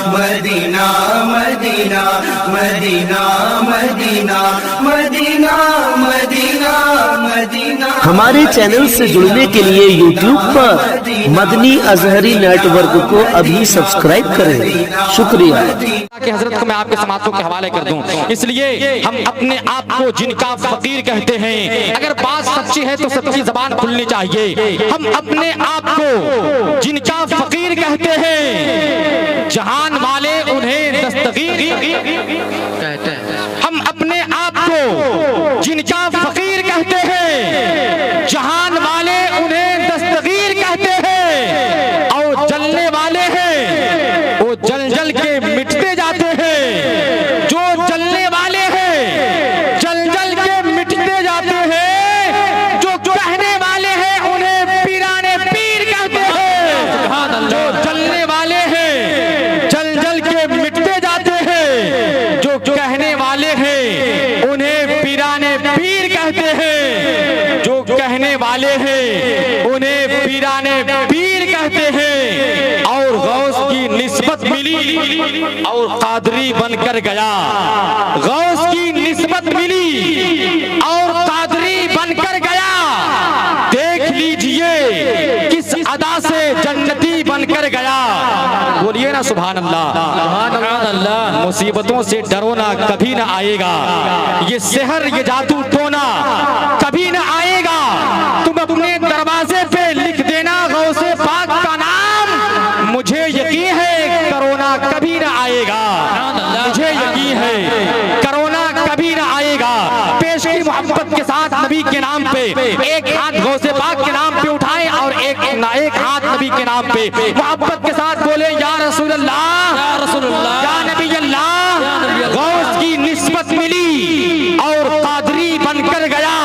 Medina Madina Madina Madina Madina Madina Madina. हमारे channel से जुड़ने के लिए YouTube पर मदनी अजहरी नेटवर्क को अभी सब्सक्राइब करें। शुक्रिया। कि हजरत को मैं आपके समातों के हवाले कर दूं, इसलिए हम अपने आप को जिनका फकीर कहते हैं, अगर बात सच्ची है तो सच्ची जबान खुलनी चाहिए। हम अपने आप को जिनका फकीर कहते हैं, जहान वाले उन्हें दस्तगीर कहते हैं। हम अपने आप को जिनका फकीर कहते हैं, जहान वाले उन्हें दस्तगीर कहते हैं, और जलने वाले हैं वो जल जल के मिटते जाते हैं। जो जलने वाले हैं जल जल के मिटते जाते हैं, जो कहने वाले हैं उन्हें पीराने पीर कहते हैं। जो जलने वाले हैं जल जल के मिटते जाते हैं, जो कहने वाले हैं उन्हें पीराने पीर कहते हैं। जो कहने वाले हैं उन्हें पीराने पीर कहते हैं। और गौस की निस्बत मिली और कादरी बनकर गया। गौस की निस्बत मिली और कादरी बनकर गया। देख लीजिए किस अदा से जन्नती बनकर गया। बोलिए ना सुभान अल्लाह, सुभान अल्लाह। मुसीबतों से डरो ना, कभी ना आएगा ये सेहर, ये जादू टोना कभी ना आएगा। तुम अपने दरवाजे पे लिख देना गौसे पाक का नाम, मुझे यकीन है कोरोना कभी ना आएगा। मुझे यकीन है कोरोना कभी ना आएगा। पेश की मोहब्बत के साथ नबी के नाम पे एक हाथ गौसे पाक के नाम पे उठाएं और एक हाथ नबी के नाम पे मोहब्बत के साथ बोले या रसूल अल्लाह, या रसूल अल्लाह, या नबी अल्लाह। गौस की निस्बत मिली और कादरी बनकर गया।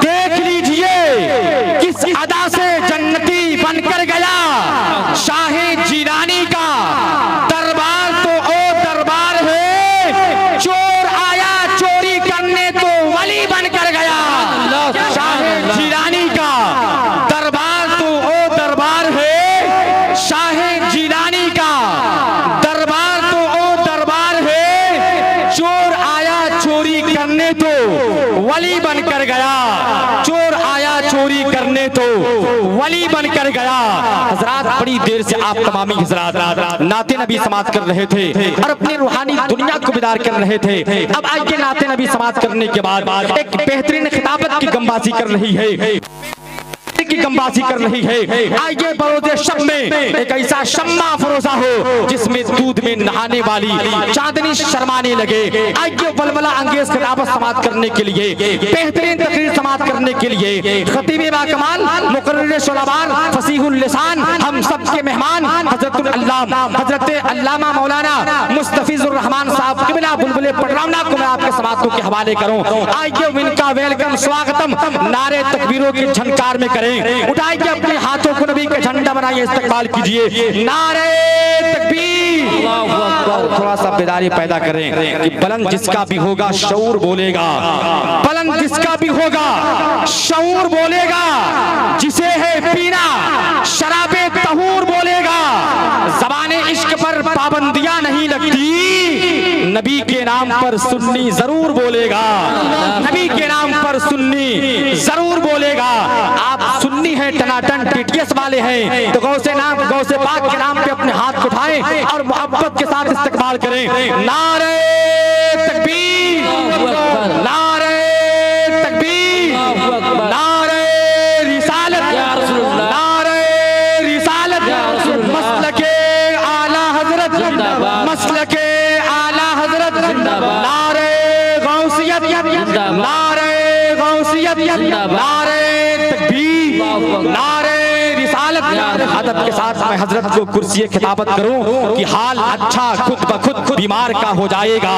देख लीजिए किस अदा से जन्नती बनकर गया। शाहे जीलानी का दरबार तो ओ दरबार है, चोर आया चोरी करने तो वली बनकर गया। शाहे जीलानी का दरबार तो ओ दरबार है, शाहे जीलानी का दरबार तो ओ दरबार है, चोर आया चोरी करने तो वली बनकर गया। चोर आया चोरी करने तो वली बनकर गया। हजरात, बड़ी देर से आप तमामी हजरात नाते नबी समाज कर रहे थे और अपनी रूहानी दुनिया को बेदार कर रहे थे। अब आइए नाते नबी समाज करने के बाद एक बेहतरीन खिताबत की गमबाजी कर रही है, की गमबाजी कर रही है। आइए बरोज़े शब में एक ऐसा शम्मा फरोजा हो जिसमें दूध में नहाने वाली चांदनी शर्माने लगे। आइए वलवला अंगेज खिताबत समाप्त करने के लिए, बेहतरीन तकरीर समाप्त करने के लिए खतीब बाकमाल मुकर्रिर शुलाबार फसीहुल लिसान हम सबके मेहमान हजरत अल्लामा मौलाना मुस्तफिजुर रहमान साहब किबला बुलबुले पटरावना को मैं आपके समातों के हवाले करूं। आइए इनका वेलकम स्वागतम नारे तकबीरों की झनकार में करें। उठाइए अपने हाथों को नबी के झंडा बनाइए, इस्तकबाल कीजिए। नारे तकबीर। थोड़ा सा बेदारी पैदा करें कि बुलंद जिसका भी होगा शऊर बोलेगा, बुलंद जिसका भी होगा शऊर बोलेगा। जिसे है पीना शराबे तहूर बोलेगा। ज़बाने इश्क पर पाबंदियां नहीं लगती, नबी के नाम पर सुन्नी जरूर बोलेगा। नबी के नाम पर सुन्नी जरूर बोलेगा। आप सुन्नी हैं, टनाटन टीटीएस वाले हैं, तो गौसे पाक के नाम पे अपने हाथ उठाएं और मोहब्बत के साथ इस्तकबाल करें। नारे तकबीर, नारे तकबीर, नारे रिसालत, नारे रिसालत, मसलके आला हजरत, मसलके आला हजरत, नारे गौसियत, नारे गौसियत, नारे नारे रिसालत। अदब के साथ मैं हजरत को कुर्सी खिताबत करूं कि हाल अच्छा खुद ब खुद बीमार का हो जाएगा।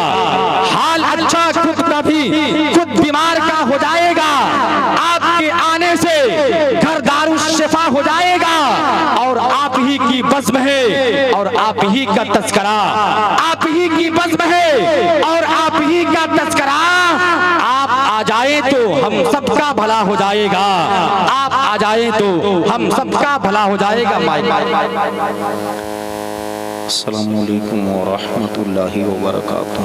हाल अच्छा खुद बीमार का हो जाएगा। आपके आने से घर दारू शिफा हो जाएगा। और आप ही की बज़्म है और आप ही का तस्करा, आप ही की बज़्म है और आप ही का तस्करा। आप आ जाए तो हम सबका भला हो जाएगा। आप आ जाए तो हम सबका भला हो जाएगा। अस्सलामु अलैकुम वरहमतुल्लाहि वबरकातुहू।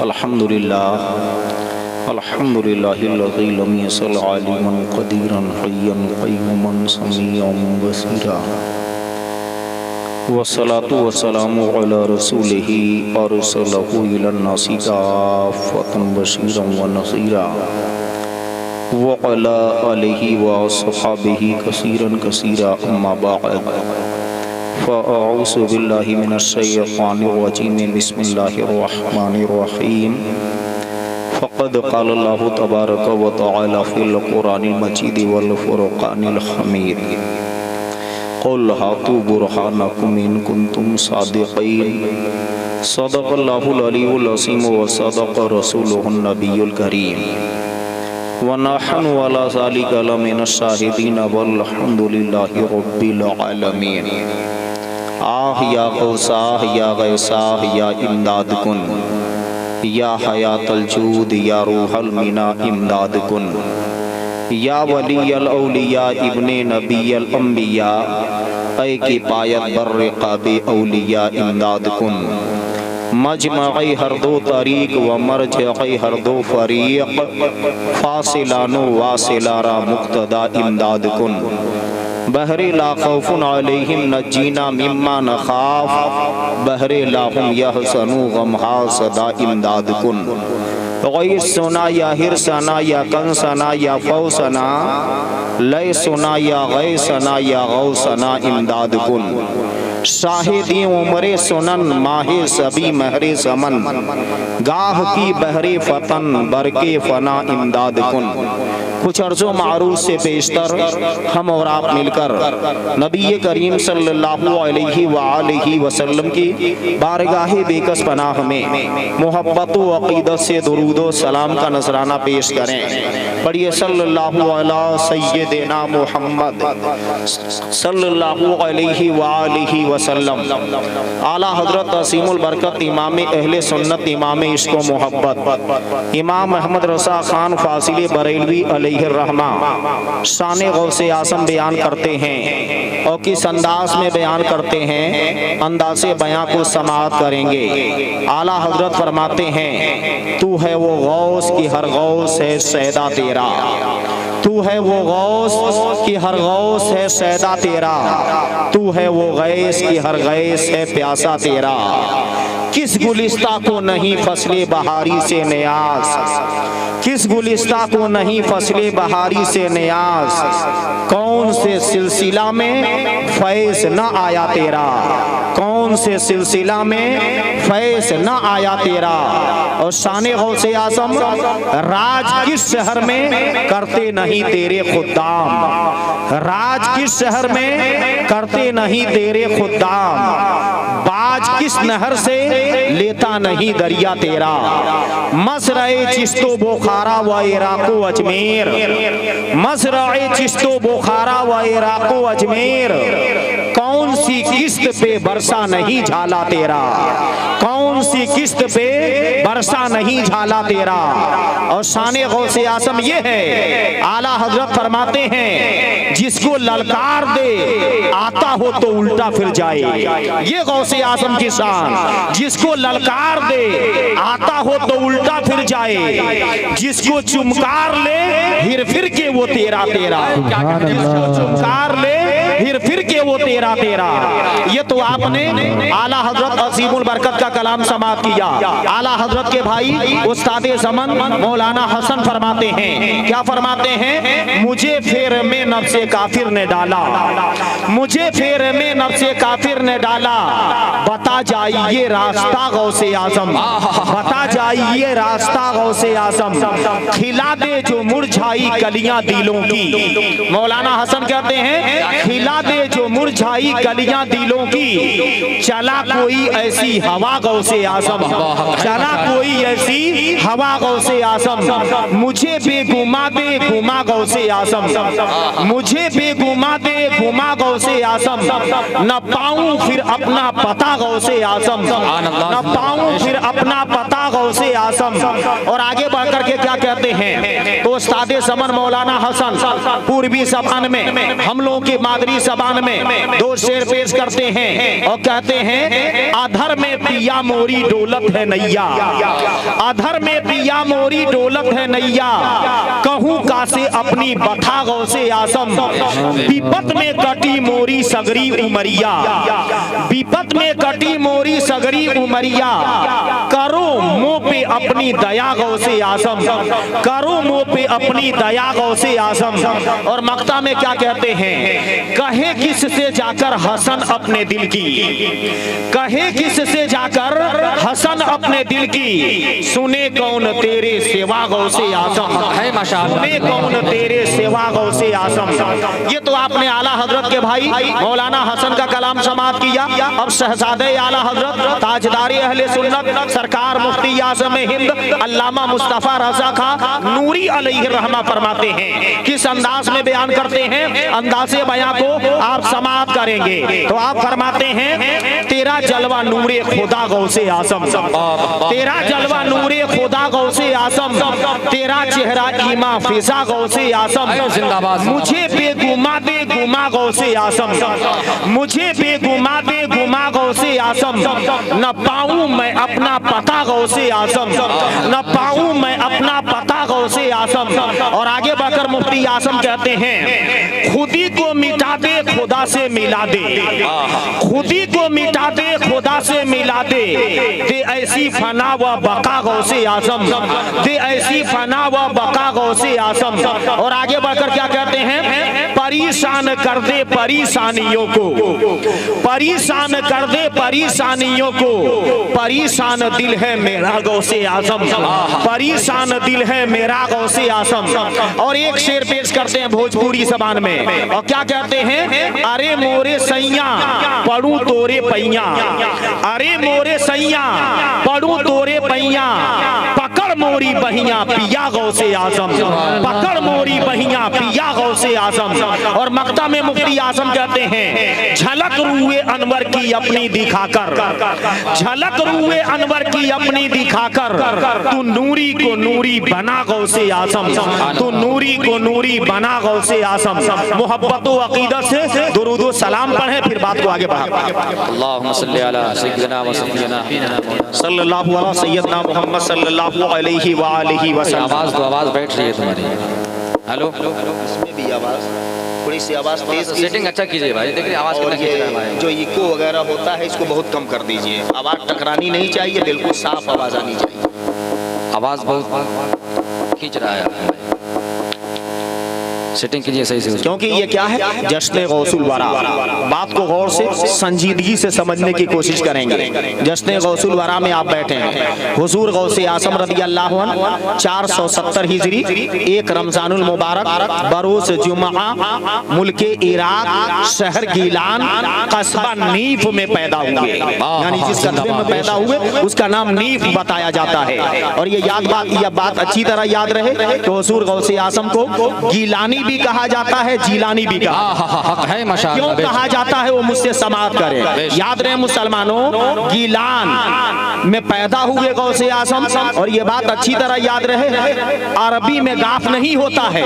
अल्हम्दुलिल्लाह अल्हम्दुलिल्लाहिल्लज़ी लम यज़ल आलिमन क़दीरन हय्यन क़य्यूमन समीअन बसीरा वस्सलातु वस्सलामु अला रसूलिही अरसलहू इलन्नासि काफ़्फ़तन बशीरन व नज़ीरा व अला आलिही व अस्हाबिही कसीरन कसीरा अम्मा बअद फ़अऊज़ु बिल्लाहि मिनश्शैतानिर रजीम बिस्मिल्लाहिर रहमानिर रहीम। फ़क़द क़ालल्लाहु तबारक व तआला फ़िल क़ुरानिल मजीद वल फ़ुरक़ानिल हमीद क़ुल हातू बुरहानकुम इन कुन्तुम सादिक़ीन सदक़ल्लाहुल अलीयुल अज़ीम व सदक़ रसूलुहुन नबियुल करीम व नहनु अला ज़ालिका लमिनश शाहिदीन वल्हम्दुलिल्लाहि रब्बिल आलमीन। आह या गौसाह या गैसाह या इमदाद कुन या हयातल जूद या रूहल मिना इमदाद कुन या वलीयल औलिया इब्ने नबीयल अंबिया ऐ की पायत बर्रिक़ाबे औलिया इमदाद कुन मजमई हर दो तरीक व मरजई हर दो फरीक फासिलानो वासिलारा मुक्तदा इमदाद कुन बहरे ला खौफुन अलैहिम नजीना मिम्मा नखाफ बहरे लाहुम यहसनु गमहा सदा इमदाद कुन गैर सुना या हिरसना या कंसना या फौसना लय सुना या गैसना या गौसना इमदाद कुन शाहिदी उमरे सुनन माहे सभी महरे समन गाह की बहरे फतन बरके फना इमदाद कुन। कुछ अर्ज़ो मारूफ से बेशतर हम और आप मिलकर नबी करीम सल्लल्लाहु अलैहि वसल्लम की बारगाह बेकस पनाह में मोहब्बत व अक़ीदत से दुरूद व सलाम का नजराना पेश करें। पढ़िए सल्लल्लाहु अला सय्यिदिना मुहम्मद सल्लल्लाहु अलैहि वसल्लम। आला हजरत असीमुल बरकत इमाम अहले सुन्नत इमाम इश्क़ व मोहब्बत इमाम अहमद रज़ा खान फासिले बरेलवी रहमा शान गौसे आसम बयान करते हैं और किस अंदाज में बयान करते हैं, अंदाज़े बयां को समाअत करेंगे। आला हजरत फरमाते हैं तू है वो गौस की हर गौस है सैदा तेरा, तू है वो गौस की हर गौस है सैदा तेरा, तू है वो गैस की हर गैस है प्यासा तेरा। किस गुलिस्ता को नहीं फसले बहारी से नियाज, किस गुलिस्ता को नहीं फसले बहारी से नियाज, कौन से सिलसिला में फैज़ न आया तेरा, कौन से सिलसिला में फैज़ न आया तेरा। और शान गौसे आज़म राज किस शहर में करते नहीं तेरे खुद्दाम, राज किस शहर में करते नहीं तेरे खुद्दाम, बाज किस नहर से लेता नहीं दरिया तेरा। मसरए चिश्तो बुखारा व इराक़ो अजमेर, मसरए चिश्तो बुखारा व इराक़ो अजमेर, कौन सी किस्त पे बरसा नहीं झाला तेरा, कौन सी किस्त पे बरसा नहीं झाला तेरा। और शान गौसे आज़म ये है, आला हजरत फरमाते हैं जिसको ललकार दे आता हो तो उल्टा फिर जाए, ये गौसे आज़म की शान। जिसको ललकार दे आता हो तो उल्टा फिर जाए, जिसको चुमकार ले हिर फिर के वो तेरा तेरा, जिसको चुमकार ले हिर फिर के वो तेरा तेरा। ये तो आपने आला हजरत असीमुल बरकत का कलाम समाप्त किया। आला हजरत के भाई उस्ताद ज़मन मौलाना हसन फरमाते हैं, क्या फरमाते हैं, मुझे फेर में नफ्से काफिर ने डाला, मुझे फेर में नफ्से काफिर ने डाला, बता जाइए रास्ता गौसे आज़म, बता जाइए रास्ता गौसे आज़म, खिला दे जो मुरझाई कलियां दिलों की। मौलाना हसन कहते हैं खिला दे जो मुरझाई छाई गलियां दिलों की, चला कोई ऐसी हवा गौसे आजम, चला कोई ऐसी हवा गौसे आजम, मुझे बेगुमा दे गुमा गौसे आजम, मुझे बेगुमा दे गुमा गौसे आजम, न पाऊं फिर अपना पता गौसे आजम, न पाऊं फिर अपना पता गौसे आजम। और आगे बढ़कर के क्या कहते हैं, तो उस्ताद समन मौलाना हसन पूर्वी ज़बान में, हम लोगों की मादरी ज़बान में दो शेर पेश करते हैं और कहते हैं, अधर में पिया मोरी डोलत है नैया, अधर में पिया मोरी डोलत है नैया, कहूँ का से अपनी बथा गौसे आजम, विपत में कटी मोरी सगरी उमरिया, विपत में कटी मोरी सगरी उमरिया, करो मुँह पे अपनी दया गौसे आजम, करो मुँह पे अपनी दया गौसे आजम। और मक्ता में क्या कहते हैं, कहे किस से जाकर हसन अपने दिल की, कहे किस से जाकर हसन अपने दिल की, सुने कौन तेरे सेवा गौसे आजम, सुने कौन तेरे सेवा गौसे आजम। ये तो आपने आला हजरत के भाई मौलाना हसन का कलाम समाप्त किया। अब शहजादे आला हजरत ताजदारी अहले सुन्नत सरकार मुफ्ती आज़म हिंद अल्लामा मुस्तफा रज़ा खां नूरी अलैहि रहमा फरमाते हैं, किस अंदाज में बयान करते हैं, अंदाज़े बयां को आप समाप्त करेंगे तो आप फरमाते हैं, तेरा जलवा नूरे खुदा गौसे आज़म, तेरा जलवा नूरे खुदा गौसे आज़म, तेरा चेहरा ईमा फिजा गौसे आज़म, मुझे बेगुमा दे गुमा गौसे आज़म, मुझे बेगुमा दे गुमा गौसे आज़म, न पाऊं मैं अपना पता गौसे आज़म, न पाऊं मैं अपना पता गौसे आज़म। और आगे बढ़कर मुफ्ती आज़म कहते हैं, खुदी को मिटा दे खुदा से मिला दे, खुदी को मिटा दे खुदा से मिला दे, दे ऐसी फना व बका गौसे आज़म, दे ऐसी फना व बका गौसे आज़म। और आगे बढ़कर क्या कहते हैं, परेशान कर दे परेशानियों को, परेशान कर दे परेशानियों को, परेशान दिल है मेरा गौसे आज़म, परेशान दिल है मेरा गौसे आज़म। और एक शेर पेश करते हैं भोजपुरी ज़बान में और क्या कहते हैं, अरे मोरे सैया पढ़ू तोरे पैया, अरे मोरे सैया पढ़ू तोरे पैया, पकड़ मोरी बहिया पिया गौसे आज़म, पकड़ मोरी बहिया पिया गौसे आज़म। और मक्ता में मुफ्ती आज़म कहते हैं, झलक रूए अनवर की अपनी दिखाकर, झलक रूए अनवर की अपनी दिखाकर, तू नूरी को नूरी बना गौसे आज़म, तू नूरी को नूरी बना गौसे आज़म। मोहब्बत व अकीदत से दुरूद व सलाम पढ़े, फिर बात को आगे बढ़ाते हैं। अल्लाहुम्मा सल्ली अला सय्यिदना व सय्यिदना सल्लल्लाहु अलैहि सय्यदना मुहम्मद सल्लल्लाहु अलैहि व आलिहि वसल्लम। आवाज तो आवाज बैठ रही है तुम्हारी। हेलो, इसमें भी आवाज थोड़ी सी आवाज तेज सेटिंग अच्छा कीजिए भाई, देखिए आवाज कितना खींच रहा है। जो इको वगैरह होता है इसको बहुत कम कर दीजिए, आवाज टकरानी नहीं चाहिए, बिल्कुल साफ आवाज आनी चाहिए। आवाज बहुत खींच रहा है, सेटिंग कीजिए सही से। क्योंकि ये क्या है, जश्न गौसुल वरा। बात को गौर से संजीदगी से समझने की कोशिश करेंगे। जश्न गौसुल वरा में आप बैठे हैं, हुजूर गौसे आज़म रज़ी अल्लाह अन्हु 470 हिजरी 1 रमजानुल मुबारक बरोज जुमा मुल्के इराक शहर गीलान कस्बा नीफ में पैदा हुए। यानी जिस कस्बे में पैदा हुए उसका नाम नीफ बताया जाता है। और ये बात अच्छी तरह याद रहे तो हुजूर गौसे आज़म को गीलानी भी कहा जाता है, जीलानी भी कहा है। क्यों कहा जाता है वो मुझसे समाप्त करें। याद रहे मुसलमानों, गीलान में पैदा हुए गौसे आज़म। और ये बात अच्छी तरह याद रहे, अरबी में गाफ नहीं होता है,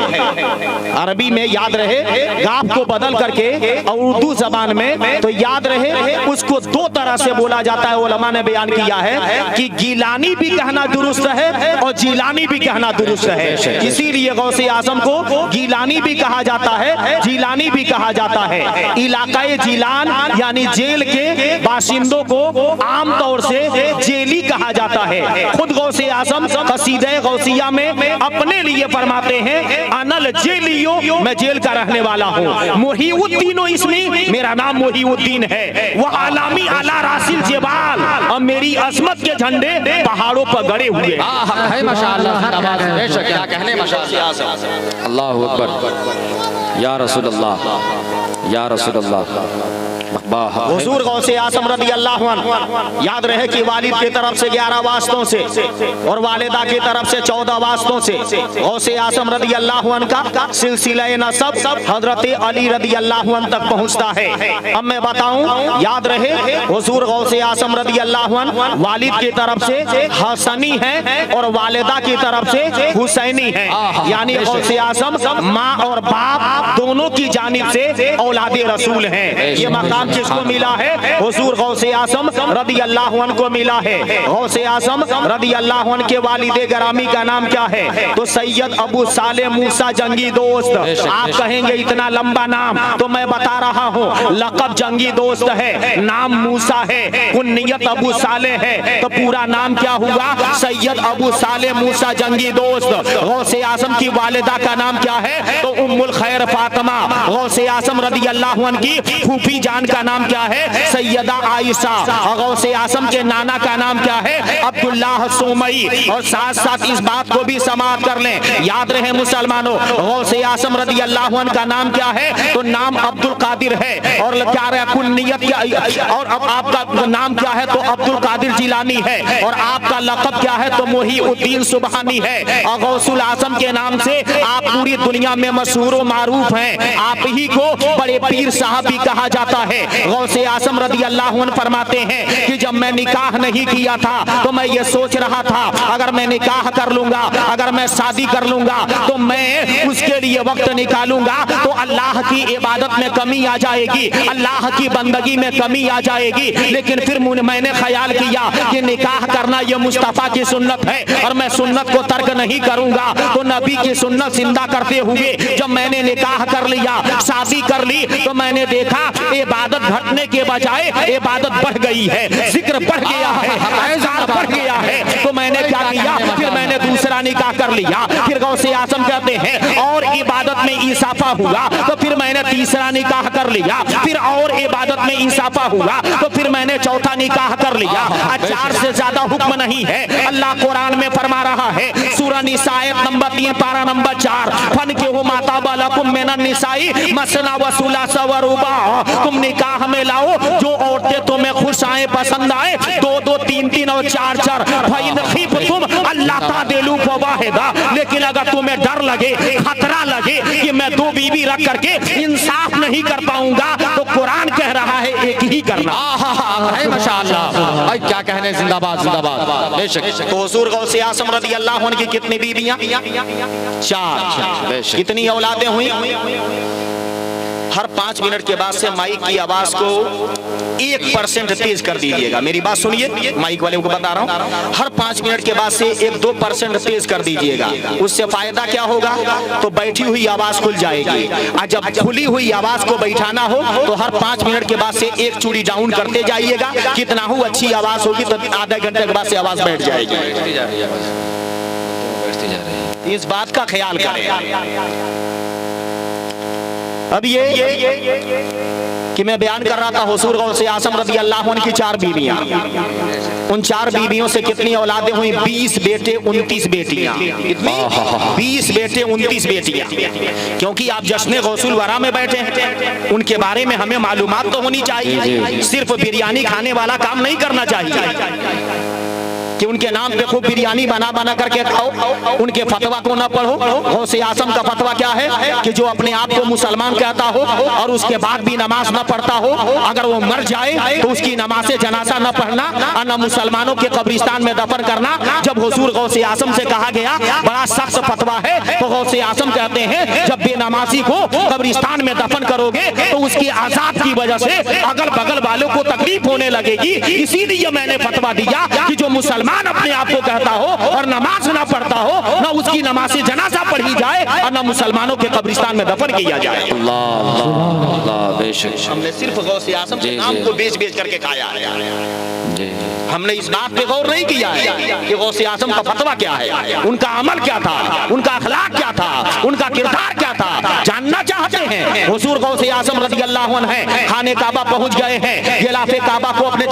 अरबी में याद रहे गाफ को बदल करके और उर्दू जबान में तो याद रहे उसको दो तरह से बोला जाता है। उलमा ने बयान किया है कि गीलानी भी कहना दुरुस्त है और जीलानी भी कहना दुरुस्त है। इसीलिए गौसे आज़म को गीलानी भी कहा जाता है, जीलानी भी कहा जाता है। इलाकाए जीलान यानी जेल के बाशिंदों को आमतौर से जेली कहा जाता है। खुद गौसे आज़म कसीदे गौसिया में अपने लिए फरमाते हैं, अनल जेलियो, मैं जेल का रहने वाला हूँ। मुहीउद्दीन इसमी, मेरा नाम मुहीउद्दीन है। वह आलामी आला रासिल जेबाल, और मेरी अजमत के झंडे पहाड़ों पर गड़े हुए है। माशाअल्लाह, क्या कहने, माशाअल्लाह, अल्लाहु अकबर, या रसूल अल्लाह, या रसूल अल्लाह। हुजूर गौसे आजम रज़ी अल्लाह अन्हु, याद रहे कि वालिद की तरफ से 11 वास्तों से और वालिदा की तरफ से 14 वास्तों से गौसे आजम रज़ी अल्लाह अन्हु का सिलसिला नसब हजरत अली रज़ी अल्लाह अन्हु तक पहुंचता है। अब मैं बताऊं, याद रहे हुजूर गौसे आजम रज़ी अल्लाह अन्हु वालिद की तरफ से हसनी है और वालिदा की तरफ से हुसैनी है, यानी गौसे आजम माँ और बाप दोनों की जानिब से औलादे रसूल हैं। ये मकाम किसको मिला है? हुजूर गौसे आजम रज़ी अल्लाह अन्हु को मिला है। गौसे आजम रज़ी अल्लाह अन्हु के वालिदे गरामी का नाम क्या है? तो सैयद अबू साले मूसा जंगी दोस्त। आप कहेंगे इतना लंबा नाम, तो मैं बता रहा हूँ, लक़ब जंगी दोस्त है, नाम मूसा है, कुन्नियत अबू साले है, तो पूरा नाम क्या हुआ? सैयद अबू साले मूसा जंगी दोस्त। गौसे आजम की वालिदा का नाम क्या है? तो उम्मुल खैर फातिमा। गौसे आजम रज़ी अल्लाह अन्हु की फूफी जान का नाम क्या है? सैयदा आयशा। गौसे आजम के नाना का नाम क्या है? अब्दुल्लाह सुमई। और साथ साथ इस बात को भी समाप्त कर लें, याद रहे मुसलमानों, गौसे आजम रज़ी अल्लाह अन्हु का नाम क्या है? तो नाम अब्दुल कादिर है। और क्या रहा कुन्नियत क्या, और अब आपका नाम क्या है? तो अब्दुल कादिर जिलानी है। और आपका लक़ब क्या है? तो मोहीउद्दीन सुबहानी है। और गौसुल आजम के नाम से आप पूरी दुनिया में मशहूर व मारूफ हैं। आप ही को बड़े पीर साहब भी कहा जाता है। गौसे आजम रज़ी अल्लाह अन्हु फरमाते हैं कि जब मैं निकाह नहीं किया था तो मैं ये सोच रहा था, अगर मैं निकाह कर लूंगा, अगर मैं शादी कर लूंगा, तो मैं उसके लिए वक्त निकालूंगा तो अल्लाह की इबादत में कमी आ जाएगी, अल्लाह की बंदगी में कमी आ जाएगी। लेकिन फिर मैंने ख्याल किया कि निकाह करना ये मुस्तफ़ा की सुन्नत है और मैं सुन्नत को तर्क नहीं करूंगा। तो नबी की सुन्नत जिंदा करते हुए जब मैंने निकाह कर लिया, शादी कर ली, तो मैंने देखा इबादत घटने के बजाय इबादत बढ़ गई है, जिक्र बढ़ गया है, ऐज़ार बढ़ गया है। तो मैंने क्या किया? फिर मैंने दूसरा निकाह कर लिया। फिर गौसे आजम कहते हैं और इबादत में इजाफा हुआ, तो फिर मैंने तीसरा निकाह कर लिया। फिर और इबादत में इजाफा हुआ, तो फिर मैंने चौथा निकाह कर लिया। 4 से ज्यादा हुक्म नहीं है। अल्लाह कुरान में फरमा रहा है, सूरह निसा नंबर 3 पारा नंबर 4, फन के हो माता बालकुम मिनन निसाई मसना व सुलासा व रुबा। तुम निकाह में लाओ जो औरतें तुम्हें खुश आए, पसंद आए, 2-2, 3-3 और 4-4। फइन खिफ्तुम अल्लाह तादिलू फवाहिदा। लेकिन अगर तुम्हें डर लगे, खतरा लगे कि मैं 2 बीवी रख करके इंसाफ नहीं कर पाऊंगा, तो कुरान कह रहा है एक ही करना। माशाअल्लाह, भाई क्या कहने, जिंदाबाद जिंदाबाद। बेशक। तो हुजूर गौसे आजम रज़ी अल्लाह अन्हु की कितनी बीवियां? 4। कितनी औलादें हुई? हर 5 मिनट के बाद से माइक की आवाज को 1% तेज कर दीजिएगा। मेरी बात सुनिए, माइक वाले को बता रहा हूँ, हर 5 मिनट के बाद से 1-2% तेज कर दीजिएगा। उससे फायदा क्या होगा? तो बैठी हुई आवाज खुल जाएगी। और जब खुली हुई आवाज को बैठाना हो तो हर 5 मिनट के बाद से 1 चूड़ी डाउन करते जाइएगा। कितना हो अच्छी आवाज होगी तो आधा घंटे के बाद से आवाज बैठ जाएगी। इस बात का ख्याल करें। अब ये कि मैं बयान कर रहा था हुजूर गौसे आजम रज़ी अल्लाह अन्हु की 4 बीवियां। उन 4 बीवियों से कितनी औलादें हुई? 20 बेटे 29 बेटियां। कितनी? 20 बेटे 29 बेटियां। क्योंकि आप जश्न गौसुल वरा में बैठे हैं, उनके बारे में हमें मालूमात तो होनी चाहिए। सिर्फ बिरयानी खाने वाला काम नहीं करना चाहिए कि उनके नाम पे खूब बिरयानी बना बना करके खाओ, उनके फतवा को न पढ़ो। गौसे आजम का फतवा क्या है कि जो अपने आप को मुसलमान कहता हो और उसके बाद भी नमाज न पढ़ता हो, अगर वो मर जाए तो उसकी नमाज जनाजा न पढ़ना और न मुसलमानों के कब्रिस्तान में दफन करना। जब हुजूर गौसे आजम से कहा गया बड़ा सख्त फतवा है, तो गौसे आजम कहते हैं जब बेनमाजी को कब्रिस्तान में दफन करोगे तो उसकी आजाद की वजह से अगल बगल वालों को तकलीफ होने लगेगी। इसीलिए मैंने फतवा दिया कि जो मुसलमान अपने आप को कहता हो और नमाज ना पढ़ता हो, ना उसकी नमाज जनाजा पढ़ी जाए और ना मुसलमानों के कब्रिस्तान में दफन किया जाए। हमने सिर्फ गौसे आजम के नाम को बेच बेच करके खाया है। हमने इस बात पे गौर नहीं किया है कि गौसे आजम का फतवा क्या है, उनका अमल क्या था, उनका अखलाक क्या था, उनका किरदार क्या था। जानना चाहते हैं। हुजूर गौसे आजम रज़ी अल्लाह अन्हु हैं, खाने काबा पहुंच गए हैं, गिलाफे काबा को अपने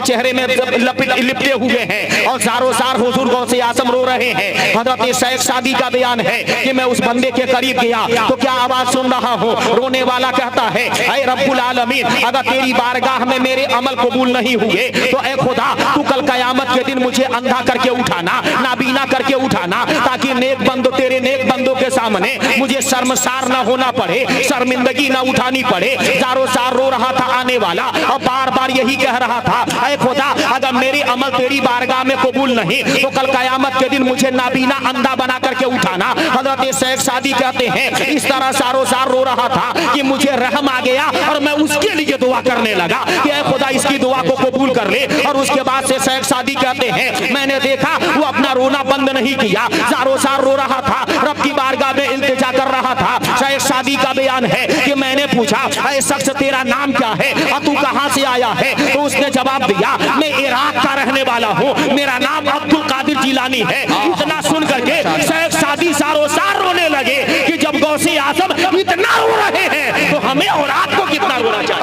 चेहरे में लिपटे हुए हुए हैं और सारों सार हुजूर गौसे आजम रो रहे हैं। हजरत शेख सादी का बयान है कि मैं उस बंदे के करीब गया तो क्या आवाज सुन रहा हूँ, रोने वाला कहता है ऐ रब्बुल आलमीन, अगर तेरी बारगाह में मेरे अमल कबूल नहीं हुए तो ऐ खुदा तू कल कयामत के दिन मुझे अंधा करके उठाना, नाबीना करके उठाना, ताकि नेक बंदो तेरे नेक बंदों के सामने मुझे शर्मसार ना होना पड़े, शर्मिंदगी ना उठानी पड़े। जारो सार रो रहा था आने वाला और बार बार यही कह रहा था ऐ खुदा अगर मेरे अमल तेरी बारगाह में कबूल नहीं तो कल कयामत के दिन मुझे नाबीना अंधा बना करके उठाना। हजरत शेख सादी कहते हैं इस तरह सारो सार रो रहा था कि मुझे रहम आ गया और मैं उसके लिए दुआ करने लगा कि ऐ खुदा इसकी दुआ को कबूल कर ले। और उसके बाद से शेख सादी कहते हैं मैंने देखा वो अपना रोना बंद नहीं किया, सारो सार रो रहा था, रब की बारगाह में इल्तिजा कर रहा था। शेख सादी का बयान है कि मैंने पूछा ऐ शख्स तेरा नाम क्या है और तू कहां से आया है, तो उसने जवाब दिया मैं इराक का रहने वाला हूँ, मेरा नाम अब्दुल कादिर जिलानी है। इतना सुन करके शेख सादी सारो सार रोने लगे कि जब गौसे आजम इतना रो रहे हैं तो हमें और आपको कितना रोना चाहिए।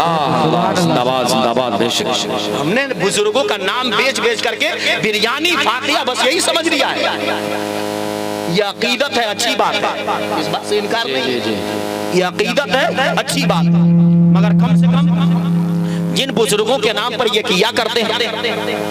जिंदाबाद बेशक। हमने बुजुर्गों का नाम बेच बेच करके बिरयानी फातिया बस यही समझ लिया है। ये अकीदत है, अच्छी बात है, इस बात से इनकार नहीं। ये अकीदत है, अच्छी बात, मगर कम से कम जिन बुजुर्गों के नाम पर ये किया करते हैं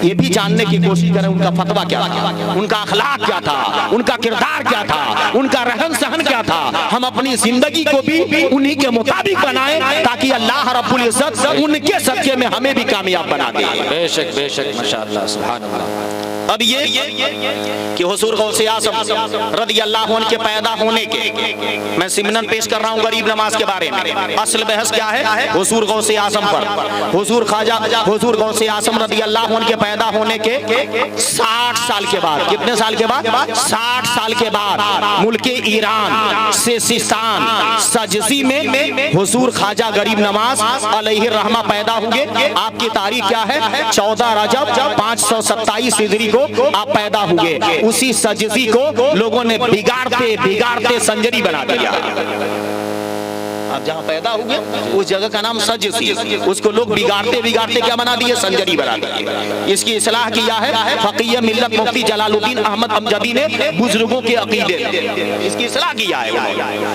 ये भी जानने की कोशिश करें उनका फतवा क्या था, उनका अखलाक क्या था, उनका किरदार क्या था, उनका रहन सहन क्या था। हम अपनी जिंदगी को भी उन्हीं के मुताबिक बनाएं ताकि अल्लाह रब्बुल इज्जत उनके सदक़े में हमें भी कामयाब बना दे। बेशक बेशक माशाअल्लाह सुभान अल्लाह। अब ये कि हुजूर गौसे आज़म रज़ी अल्लाह अन्हु के पैदा होने के मैं सिमनन पेश कर रहा हूँ गरीब नवाज के बारे में। असल बहस क्या है हुजूर गौसे आज़म पर। हुजूर ख्वाजा हुजूर गौसे आज़म रज़ी अल्लाह अन्हु के पैदा होने के 60 साल के बाद, कितने साल के बाद, 60 साल के बाद मुल्के ईरान से सिस्तान सजजी में हुजूर ख्वाजा गरीब नवाज अलैहि रहमा पैदा हुए। आपकी तारीख क्या है, 14 रजब 527 हिजरी को आप पैदा हुए। उसी सजजी को लोगों ने बिगाड़ते बिगाड़ते संजरी बना दिया। आप जहाँ पैदा हुए उस जगह का नाम सजसी, उसको लोग बिगाड़ते बिगाड़ते क्या बना दिए, संजरी बना दिए। इसकी इस्लाह किया है फकीह मिल्लत मुफ्ती जलालुद्दीन अहमद अमजदी ने बुजुर्गों के अकीदे, इसकी इस्लाह किया है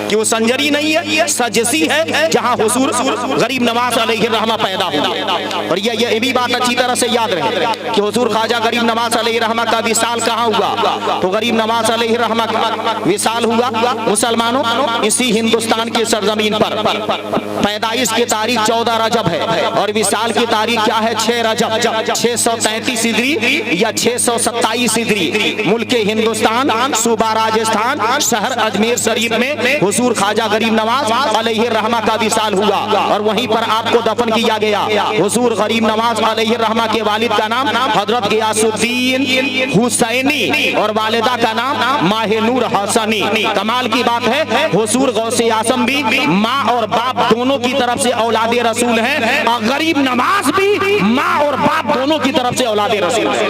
कि वो संजरी नहीं है, सजसी है जहाँ हुजूर गरीब नवाज अलैहि रहमा पैदा हुए। और ये भी बात अच्छी तरह से याद रहे कि हुजूर ख्वाजा गरीब नवाज अलैहि रहमा का विसाल कहाँ हुआ, तो गरीब नवाज अलैहि रहमा का विसाल हुआ मुसलमानों इसी हिंदुस्तान की सरजमीन पर। पैदाइश की तारीख 14 रजब है और विसाल की तारीख क्या है, 6 रजब 633 हिजरी या 627 हिजरी। मुल्के हिंदुस्तान सूबा राजस्थान शहर अजमेर शरीफ में हुजूर ख्वाजा गरीब नवाज अलैहि रहमा का विसाल हुआ और वहीं पर आपको दफन किया गया। हुजूर गरीब नवाज अलैहि रहमा के वालिद का नाम हजरत गियासुद्दीन हुसैनी और वालिदा का नाम माहिनूर हसनी। कमाल की बात है हुजूर गौसे आज़म भी माँ और बाप दोनों की तरफ से औलादे रसूल हैं और गरीब नवाज भी माँ और बाप दोनों की तरफ से औलादे रसूल हैं,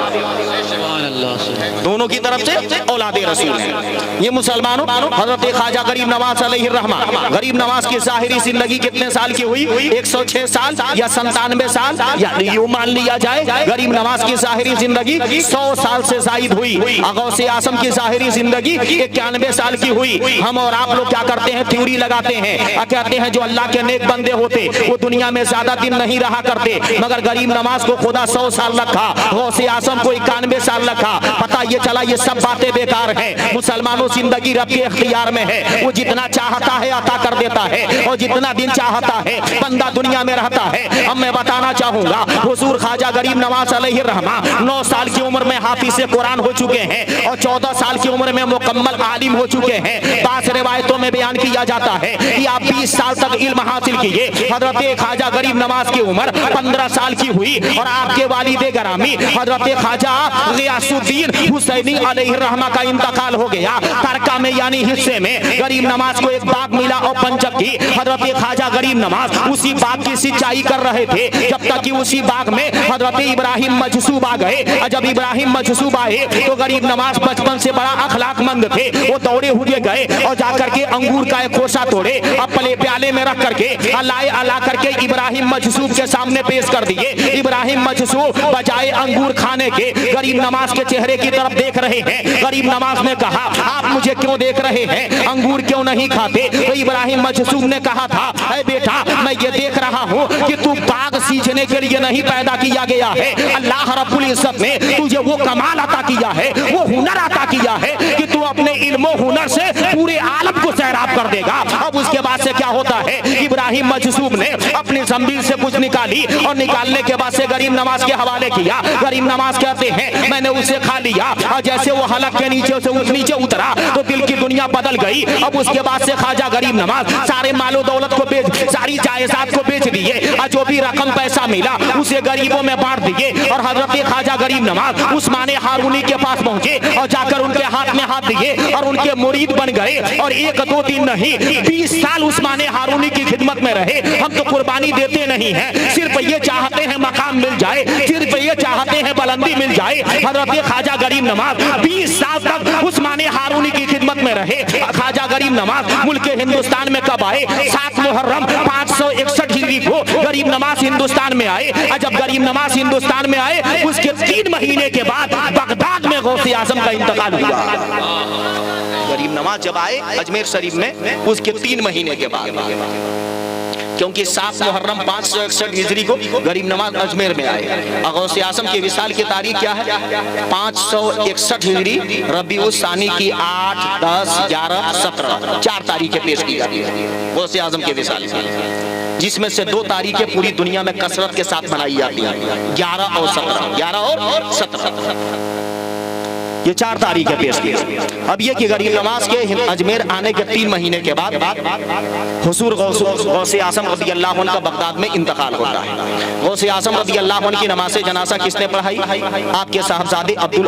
दोनों की तरफ से औलादे रसूल हैं। ये मुसलमानों हजरत ख्वाजा गरीब नवाज अलैहि रहमा, गरीब नवाज की ज़ाहिरी जिंदगी कितने साल की हुई, 106 साल या 97 साल, या यूं मान लिया जाए गरीब नवाज की ज़ाहिरी जिंदगी 100 साल से जायद हुई। गौसे आज़म की ज़ाहिरी जिंदगी 91 साल की हुई। हम और आप लोग क्या करते हैं, थ्योरी लगाते हैं, कहते हैं जो अल्लाह के नेक बंदे होते वो दुनिया में ज्यादा दिन नहीं रहा करते, मगर गरीब नवाज को खुदा 100 साल रखा, गौसे आज़म को 91 साल रखा। पता ये चला ये सब बातें बेकार हैं। मुसलमानों जिंदगी रब के इख्तियार में है, वो जितना चाहता है अता कर देता है और जितना दिन चाहता है बंदा दुनिया में रहता है। अब मैं बताना चाहूंगा हुजूर ख्वाजा गरीब नवाज अलैहि रहमा 9 साल की उम्र में हाफिज कुरान हो चुके हैं और 14 साल की उम्र में मुकम्मल आलिम हो चुके हैं। 5 रिवायतों में बयान किया जाता है कि आप 20 साल तक इल्म हासिल किए। हजरत ख्वाजा गरीब नवाज की उम्र 15 साल की हुई और आपके वालिदे गरामी हजरत ख्वाजा गियासुद्दीन हुसैनी अलैहि रहमा का इंतकाल हो गया। तरका में यानी हिस्से में गरीब नवाज को एक बाग मिला और पंचक की। हजरत ख्वाजा गरीब नवाज उसी बाग की सिंचाई कर रहे थे जब तक कि उसी बाग में हजरत इब्राहिम मजसूब आ गए। जब इब्राहिम मजसूब आए तो गरीब नवाज बचपन से बड़ा अखलाकमंद थे, वो दौड़े हुए गए और जाकर के अंगूर का एक खोसा तोड़े, अब पले बड़े प्याले में रख करके अला करके इब्राहिम मजसूब के सामने पेश कर दिए। इब्राहिम मजसूब बजाय अंगूर खाने के गरीब नवाज के चेहरे की तरफ देख रहे हैं। गरीब नवाज ने कहा, आप मुझे क्यों देख रहे हैं, अंगूर क्यों नहीं खाते? तो इब्राहिम मजसूब ने कहा था, अरे बेटा मैं ये देख रहा हूँ कि तू बाग सींचने के लिए नहीं पैदा किया गया है। अल्लाह रब्बुल इज्जत ने तुझे वो कमाल अता किया है, वो हुनर अता किया है कि तू अपने इल्म हुनर से पूरे आलम को सैराब कर देगा। अब उसके बाद से क्या होता है, इब्राहिम मजसूब ने अपनी जंबील से कुछ निकाली और निकालने के बाद से गरीब नवाज के हवाले किया। गरीब नवाज कहते हैं मैंने उसे खा लिया और जैसे वो हलक के नीचे से नीचे उतरा तो दिल की दुनिया बदल गई। अब उसके बाद से ख्वाजा गरीब नवाज सारे मालो दौलत को बेच, सारी जायदाद को बेच दिए और जो भी रकम पैसा मिला उसे गरीबों में बांट दिए। और हजरत ख्वाजा गरीब नवाज उस्मान हारूनी के पास पहुंचे और जाकर उनके हाथ में हाथ दिए और उनके मुरीद बन गए। और 1 2 3 नहीं 20 साल उस्मान हारूनी की खिदमत में रहे। हम तो कुर्बानी देते नहीं हैं, सिर्फ ये चाहते हैं मकाम मिल जाए, सिर्फ ये चाहते हैं बुलंदी मिल जाए। हजरत ख्वाजा गरीब नवाज 20 साल तक उस्मान हारूनी की खिदमत में रहे। ख्वाजा गरीब नवाज मुल्क हिंदुस्तान में कब आए? 7 मुहर्रम 561 हिजरी को गरीब नवाज हिंदुस्तान में आए। जब गरीब नवाज हिंदुस्तान में आए उसके 3 महीने के बाद बगदाद में गौसे आजम का इंतकाल हुआ। गरीब नवाज जब आए अजमेर शरीफ में उसके 3 महीने के बाद, क्योंकि 7 मुहर्रम 561 हिजरी को गरीब नवाज अजमेर में आए। गौसे आजम के विसाल की तारीख क्या है? 561 हिजरी रबीउल सानी की 8, 10, 11, 17 4 तारीखें पेश की जाती है गौसे आजम के विसाल, जिसमें से 2 तारीखें पूरी दुनिया में कसरत के साथ मनाई जाती हैं, 11 और 17 ये 4 तारीखें पेश की। अब ये कि गरीब नवाज के अजमेर आने के 3 महीने के बाद हुजूर गौसे आजम रज़ी अल्लाह अन्हु का बगदाद में इंतकाल होता है। गौसे आजम रज़ी अल्लाह अन्हु की नमाज़े जनाजा किसने पढ़ाई? आपके साहबजादे अब्दुल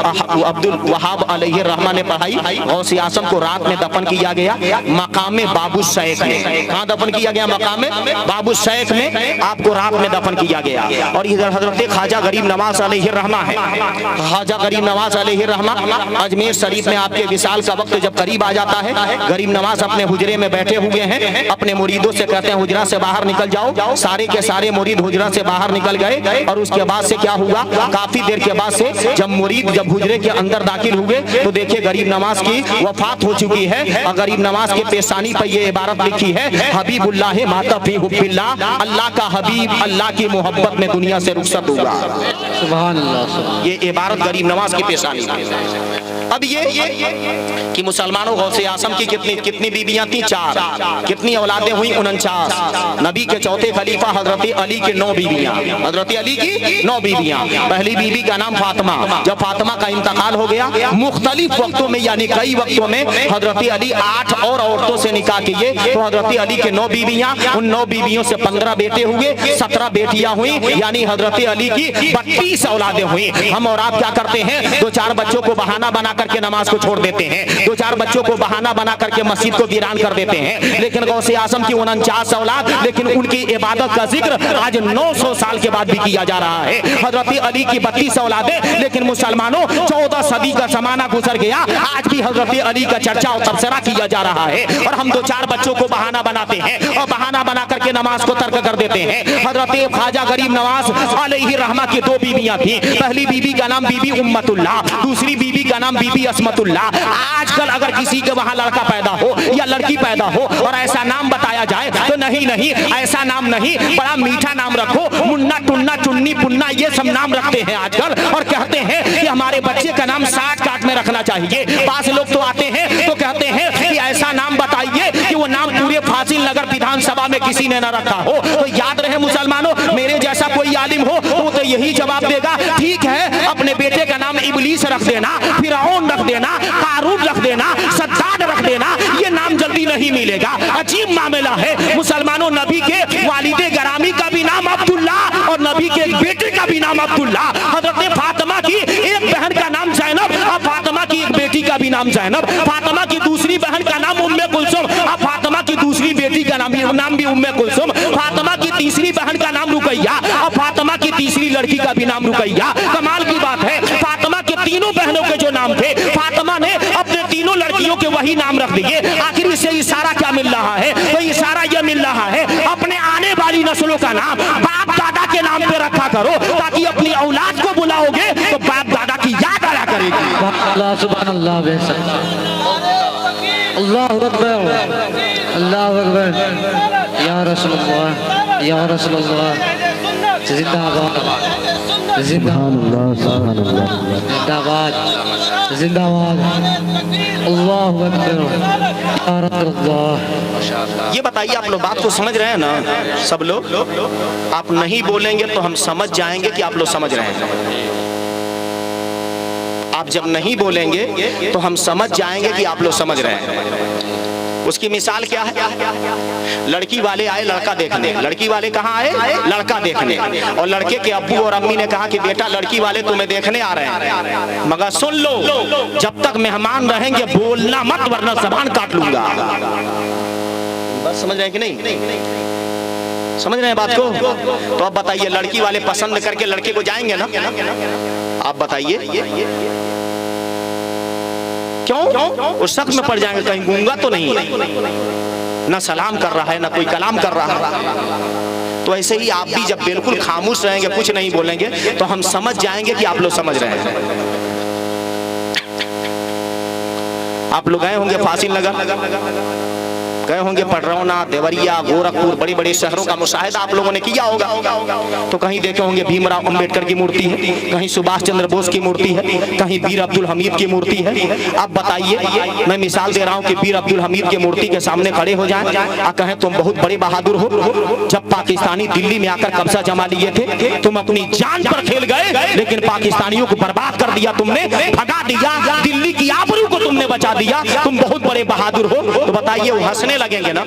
वहाब अलैहि रहमा ने पढ़ाई। गौसे आजम को रात में दफन किया गया मकाम बाबू शैख में। कहाँ दफन किया गया? मकाम बाबू शैख में आपको रात में दफन किया गया। और इधर हजरत ख्वाजा गरीब नवाज अलैहि रहमा है। ख्वाजा गरीब नवाज अलैहि रहमा अजमेर शरीफ में आपके विसाल का वक्त जब करीब आ जाता है, गरीब नवाज अपने हुजरे में बैठे हुए हैं, अपने मुरीदों से कहते हैं हुजरा से बाहर निकल जाओ। सारे के सारे मुरीद हुजरा से बाहर निकल गए। और उसके बाद से क्या हुआ, काफी देर के बाद से जब मुरीद जब हुजरे के अंदर दाखिल हुए तो देखिए गरीब नवाज की वफात हो चुकी है। और गरीब नवाज के पेशानी पर यह इबारत लिखी है, हबीबुल्लाह माता फी हुब्बिल्लाह, अल्लाह का हबीब अल्लाह की मोहब्बत में दुनिया से रुखसत हुआ। सुभान अल्लाह। ये इबारत गरीब नवाज की पेशानी है। अब ये कि मुसलमानों गौसे आजम की कितनी बीबियां थी? 4। कितनी औलादें हुई? 49। नबी के चौथे खलीफा हजरत अली के 9 बीबियां, हजरत अली की 9 बीबियां। पहली बीबी का नाम फातिमा। जब फातिमा का इंतकाल हो गया मुख्तलिफ वक्तों में यानी कई वक्तों में हजरत अली 8 और औरतों से निकाह किए। तो हजरत अली के 9 बीबियां, उन 9 बीबियों से 15 बेटे हुए, 17 बेटियां हुई, यानी हजरत अली की 32 औलादें हुई। हम और आप क्या करते हैं? 2-4 बच्चों को बहाना बना करके नमाज को छोड़ देते हैं, 2-4 बच्चों को बहाना बना करके मस्जिद को वीरान कर देते हैं। लेकिन गौसे आजम की 49 औलाद, लेकिन उनकी इबादत का जिक्र आज 900 साल के बाद भी किया जा रहा है। हजरत अली की 32 औलादें, लेकिन मुसलमानों 14 सदी का जमाना गुजर गया, आज भी हजरत अली का चर्चा और तबसरा किया जा रहा है। और हम 2-4 बच्चों को बहाना बनाते हैं और बहाना बना करके नमाज को तर्क कर देते हैं। हजरत ख्वाजा गरीब नवाज अलैहि रहमा की 2 बीबियां थी। पहली बीबी का नाम बीबी उम्मतुल्लाह, दूसरी बीबी का नाम बीबी अस्मतुल्लाह। आजकल अगर किसी के वहां लड़का पैदा हो या लड़की पैदा हो और ऐसा नाम बताया जाए तो नहीं ऐसा नाम नहीं, बड़ा मीठा नाम रखो, मुन्ना टुन्ना चुन्नी पुन्ना ये सब नाम रखते हैं आजकल। और कहते हैं कि हमारे बच्चे का नाम 60 काट में रखना चाहिए। 5 लोग तो आते हैं तो कहते हैं कि ऐसा नाम बताइए कि वो नाम पूरे फाजिल नगर विधानसभा में किसी ने न रखा हो। तो याद रहे मुसलमानों, मेरे जैसा कोई आलिम हो वो तो यही जवाब देगा, ठीक है अपने बेटे का नाम इबलीस रख देना, फिरौन रख देना, कारून रख देना, सद्दाद रख देना, ये नाम जल्दी नहीं मिलेगा। अजीब मामला है मुसलमानों, नबी के वालिदे गरामी का भी नाम अब्दुल्ला और नबी के बेटे का भी नाम अब्दुल्ला। हजरत फातिमा की एक बहन का नाम जैनब और फातिमा की एक बेटी का भी नाम जैनब। फातिमा की दूसरी बहन का नाम उम्मे कुलसुम और फातिमा की दूसरी बेटी का नाम भी उम्मे कुलसुम। फातिमा की तीसरी बहन का नाम रुकैया और फातिमा की तीसरी लड़की का भी नाम रुकैया। कमाल की बात है, फातिमा के तीनों बहनों के जो नाम थे, फातिमा ने अपने तीनों लड़कियों के वही नाम रख दिए। आखिर इससे इशारा क्या मिल रहा है? तो इशारा यह मिल रहा है अपने आने वाली नस्लों का नाम बाप दादा के नाम पे रखा करो, ताकि अपनी औलाद को बुलाओगे तो बाप दादा की याद आया करेगी। अल्लाह सुभान अल्लाह बेशक, अल्लाह अकबर, अल्लाह अकबर, या रसूलुल्लाह, या रसूलुल्लाह, जिंदाबाद, जिंदाबाद, जिंदाबाद, जिंदाबाद, अल्लाह अकबर, या रसूलुल्लाह। ये बताइए, आप लोग बात को समझ रहे हैं ना? सब लोग आप नहीं बोलेंगे तो हम समझ जाएंगे कि आप लोग समझ रहे हैं। आप जब नहीं बोलेंगे तो हम समझ जाएंगे कि आप लोग समझ रहे हैं। उसकी मिसाल क्या है? लड़की वाले आए लड़का देखने। लड़की वाले कहाँ आए? लड़का देखने। और लड़के के अब्बू और अम्मी ने कहा कि बेटा लड़की वाले तुम्हें देखने आ रहे हैं, मगर सुन लो, जब तक मेहमान रहेंगे बोलना मत, वरना जबान काट लूंगा। बस समझ रहे हैं कि नहीं? समझ रहे हैं बात को? तो अब बताइए, लड़की वाले पसंद करके लड़के को जाएंगे ना? आप बताइए क्यों? उस शक में पड़ जाएंगे, कहीं गूंगा तो नहीं है, ना सलाम कर रहा है ना कोई कलाम कर रहा है। तो ऐसे ही आप भी जब बिल्कुल खामोश रहेंगे, कुछ नहीं बोलेंगे, तो हम समझ जाएंगे कि आप लोग समझ रहे हैं। आप लोग गए होंगे फासिल नगर, गए होंगे पटरौना, देवरिया, गोरखपुर, बड़े बड़े शहरों का मुशाहिदा आप लोगों ने किया होगा। तो कहीं देखे होंगे भीमराव अंबेडकर की मूर्ति है, कहीं सुभाष चंद्र बोस की मूर्ति है, कहीं वीर अब्दुल हमीद की मूर्ति है। अब बताइए, मैं मिसाल दे रहा हूँ कि वीर अब्दुल हमीद की मूर्ति के सामने खड़े हो जाएं और कहें तुम बहुत बड़े बहादुर हो, जब पाकिस्तानी दिल्ली में आकर कब्जा जमा लिए थे, तुम अपनी जान पर खेल गए, लेकिन पाकिस्तानियों को बर्बाद कर दिया, तुमने भगा दिया, दिल्ली की आबरू को तुमने बचा दिया, तुम बहुत बड़े बहादुर हो। तो बताइए, वो हंसने लगेंगे ना?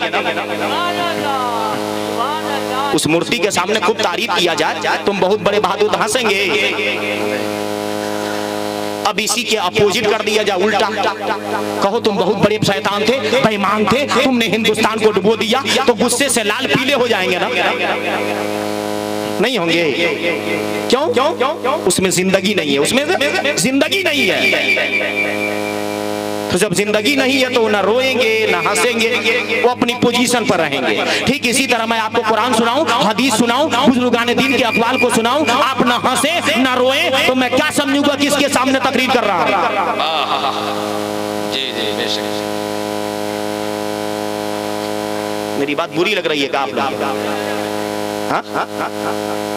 उस मूर्ति के सामने खूब तारीफ किया जाए, तुम बहुत बड़े बहादुर, हंसेंगे। अब इसी के अपोजिट कर दिया जाए, उल्टा कहो तुम बहुत बड़े शैतान थे, बेईमान थे, तुमने हिंदुस्तान को डुबो दिया, तो गुस्से से लाल पीले हो जाएंगे ना? नहीं होंगे? क्यों? उसमें जिंदगी नहीं है, उसमें जिंदगी नहीं है। तो जब जिंदगी नहीं है तो ना रोएंगे ना हंसेंगे, वो अपनी पोजीशन पर रहेंगे। ठीक इसी तरह मैं आपको कुरान सुनाऊं, हदीस सुनाऊं, बुजुर्गान दीन के अक़वाल को सुनाऊं, आप ना हंसे ना रोए, तो मैं क्या समझूंगा किसके सामने तकरीर कर रहा हूं? जी जी बेशक। मेरी बात बुरी लग रही है क्या आप लोग? हाँ?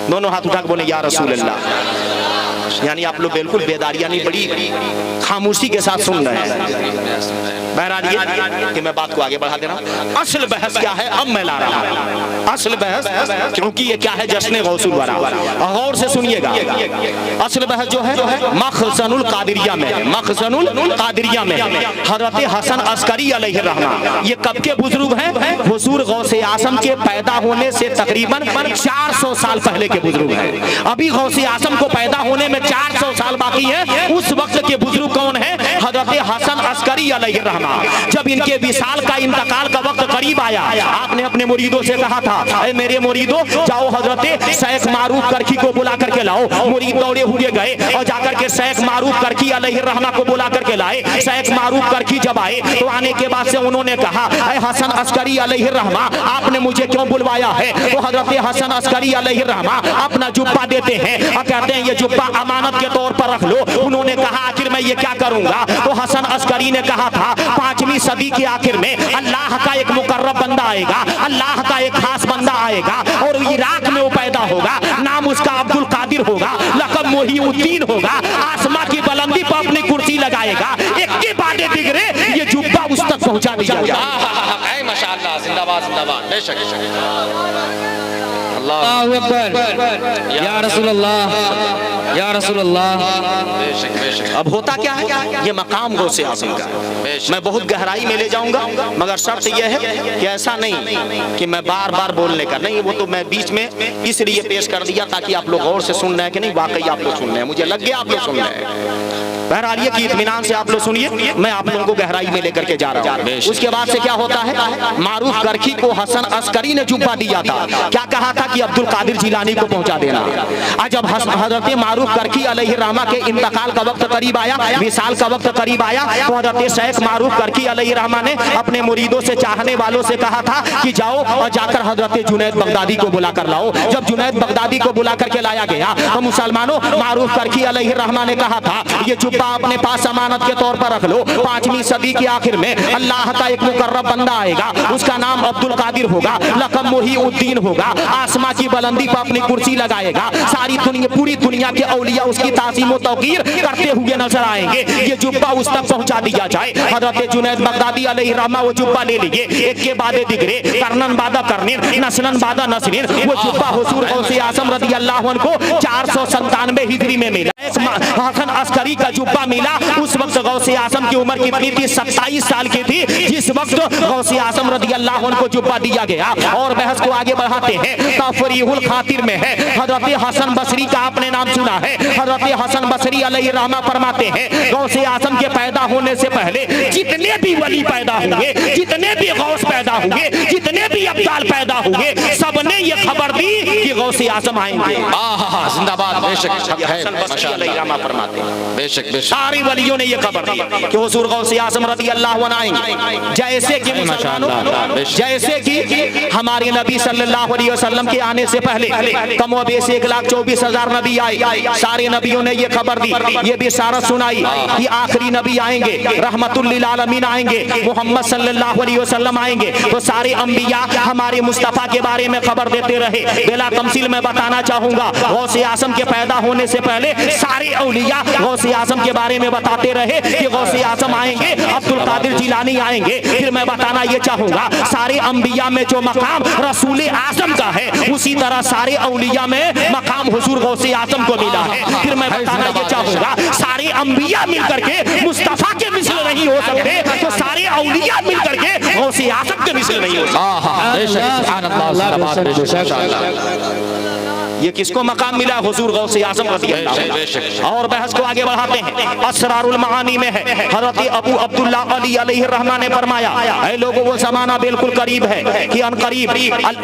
दोनों हाथ उठा के बोले या रसूल अल्लाह। यानी आप लोग बिल्कुल बेदारियानी बड़ी खामोशी के साथ सुन रहे हैं। बहरहाल ये कि मैं बात को आगे बढ़ा दे रहा हूं। असल बहस क्या है अब मैं ला रहा हूं। असल बहस, क्योंकि ये क्या है, जश्न गौसुल वरा। गौर से सुनिएगा, असल बहस जो है मखज़नुल कादिरिया में, मखज़नुल कादिरिया में हज़रत हसन अस्करी अलैहिर्रहमा, ये कब के बुजुर्ग हैं? हुजूर गौसे आज़म के पैदा होने से तकरीबन 400 साल पहले के बुजुर्ग हैं। अभी गौसे आज़म को पैदा होने में 400 साल बाकी है। उस वक्त के बुजुर्ग कौन है? हज़रत हसन अस्करी अलैहिर्रहमा। जब इनके विसाल का इंतकाल का वक्त करीब आया, आपने अपने मुरीदों से कहा था, अरे मेरे मुरीदों जाओ हज़रत शेख मारूफ करखी को बुला करके लाओ। मुरीद दौड़े हुए गए और जाकर के शेख मारूफ करखी अलैहिर्रहमा को बुला करके लाए। शेख मारूफ करखी जब आए तो आने के बाद से उन्होंने कहा, अरे हसन अस्करी अलैहिर्रहमा आपने मुझे क्यों बुलवाया है? तो हज़रत हसन अस्करी अलैहिर्रहमा अपना जुब्बा देते हैं और कहते हैं ये जुब्बा अमानत के तौर पर रख लो। उन्होंने कहा आखिर मैं ये क्या करूंगा? तो हसन अस्करी ने कहा था 5वीं सदी के आखिर में अल्लाह का एक मुकर्रब बंदा आएगा, अल्लाह का एक खास बंदा आएगा और इराक में वो पैदा होगा, नाम उसका अब्दुल कादिर होगा, लक़ब मोहिउद्दीन होगा, आसमां की बुलंदी पर अपनी कुर्सी लगाएगा, एक के बाद दिगरे ये जुब्बा उस तक पहुंचा दिया जाएगा। माशाअल्लाह, जिंदाबाद जिंदाबाद, बेशक अल्लाह अकबर, या रसूल अल्लाह, या रसूल अल्लाह। अब होता क्या है, ये मकाम गौसे आज़म का है। मैं बहुत गहराई में ले जाऊंगा, मगर शर्त यह है कि ऐसा नहीं कि मैं बार बार बोलने का नहीं, वो तो मैं बीच में इसलिए पेश कर दिया ताकि आप लोग गौर से सुन रहे हैं कि नहीं वाकई आप लोग सुन रहे हैं, मुझे लग गया आप लोग सुन रहे हैं। बहरहाल ये कि इत्मीनान से आप लोग सुनिए, मैं आप लोगों को गहराई में लेकर के जा रहा हूँ। उसके बाद से क्या होता है, मारूफ करखी को हसन अस्करी ने जुब्बा दिया था। क्या कहा था कि अब्दुल कादिर जिलानी को पहुंचा देना। आज जब हजरत मारूफ करखी अलैहिर्रहमा के इंतकाल का वक्त करीब आया, विसाल का वक्त करीब आया, तो हजरत शेख मारूफ करखी अलैहिर्रहमा ने अपने मुरीदों से, चाहने वालों से कहा था कि जाओ और जाकर हजरत जुनैद बगदादी को बुला कर लाओ। जब जुनैद बगदादी को बुला करके लाया गया तो मुसलमानों, मारूफ करखी अलैहिर्रहमा ने कहा था ये जुब्बा अपने पास अमानत के तौर पर रख लो। 5वीं सदी के आखिर में अल्लाह का एक मुकर्रब बंदा आएगा, उसका नाम अब्दुल कादिर होगा, लक़ब मुहीउद्दीन होगा, आसमां की बुलंदी पर अपनी कुर्सी लगाएगा, सारी दुनिया, पूरी दुनिया के औलिया उसकी ताज़ीम व तौक़ीर करते हुए नजर आएंगे। ये जुब्बा उस तक पहुंचा दिया जाए। हज़रत जुनैद बगदादी अलैहिर्रहमा वो जुब्बा ले लिए, एक के बाद दिगरे, करनन बादा करनिन, नस्लन बादा नस्लिन। वो जुब्बा हुजूर गौसे आज़म रज़ी अल्लाह अन्हु को 497 हिजरी में मिला। हसन अस्करी का जुब्बा मिला। उस वक्त गौसे आज़म की उम्र कितनी थी? 27 साल की थी जिस वक्त गौसे आज़म रज़ी अल्लाह अन्हु को जुब्बा दिया गया। और बहस को आगे बढ़ाते हैं, तफरीहुल खातिर में है, हज़रत हसन बसरी का आपने नाम सुना है। हज़रत हसन बसरी अलैहिर्रहमा फरमाते हैं गौसे आज़म के पैदा होने से पहले जितने भी वली पैदा हुए, जितने भी गौस पैदा हुए, जितने भी अब्दाल पैदा हुए, सबने ये खबर दी कि गौसे आज़म आएंगे। जिंदाबाद, बेशक है, अलैहिर्रहमा फरमाते हैं बेशक बेशक सारी वलियों ने ये खबर दी कि हुजूर गौसे आज़म रज़ी अल्लाह अन्हु आएंगे। जैसे कि मुसलमानों, जैसे कि हमारे नबी सल्लल्लाहु अलैहि वसल्लम के आने से पहले कमोबेश 1,24,000 नबी आए। सारे नबियों ने ये खबर दी, ये बिशारत सुनाई कि आखिरी नबी आएंगे, रहमतुल लिल आलमीन आएंगे, मोहम्मद सल्लल्लाहु अलैहि वसल्लम आएंगे। तो सारे अंबिया हमारे मुस्तफ़ा के बारे में खबर देते रहे। बिला तमसील मैं बताना चाहूंगा, गौसे आज़म के पैदा होने से पहले सारे औलिया गौसे आज़म के बारे में बताते रहे कि गौसे आज़म आएंगे, अब्दुल कादिर जिलानी आएंगे। फिर मैं बताना ये चाहूंगा, सारे अंबिया में जो मकाम रसूल आज़म का है, उसी तरह सारे औलिया में मकाम हुजूर गौसे आज़म को मिला है। फिर मैं बताना ये चाहूंगा, सारे अंबिया मिलकर के मुस्तफ़ा के मिसल नहीं हो सकते, तो सारे औलिया मिलकर के गौसे आज़म के मिसल नहीं हो सकते। ये किसको मकाम मिला? हुजूर गौसे आज़म रज़ी अल्लाह अन्हु। और बहस को आगे बढ़ाते हैं, असरारुल मआनी में है, हज़रत अबू अब्दुल्ला अली अलैहिर्रहमा ने फरमाया, ऐ लोगों वो ज़माना बिल्कुल करीब है कि अनकरीब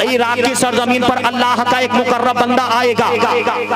इराक की सरजमीन पर अल्लाह का एक मुकर्रब बंदा आएगा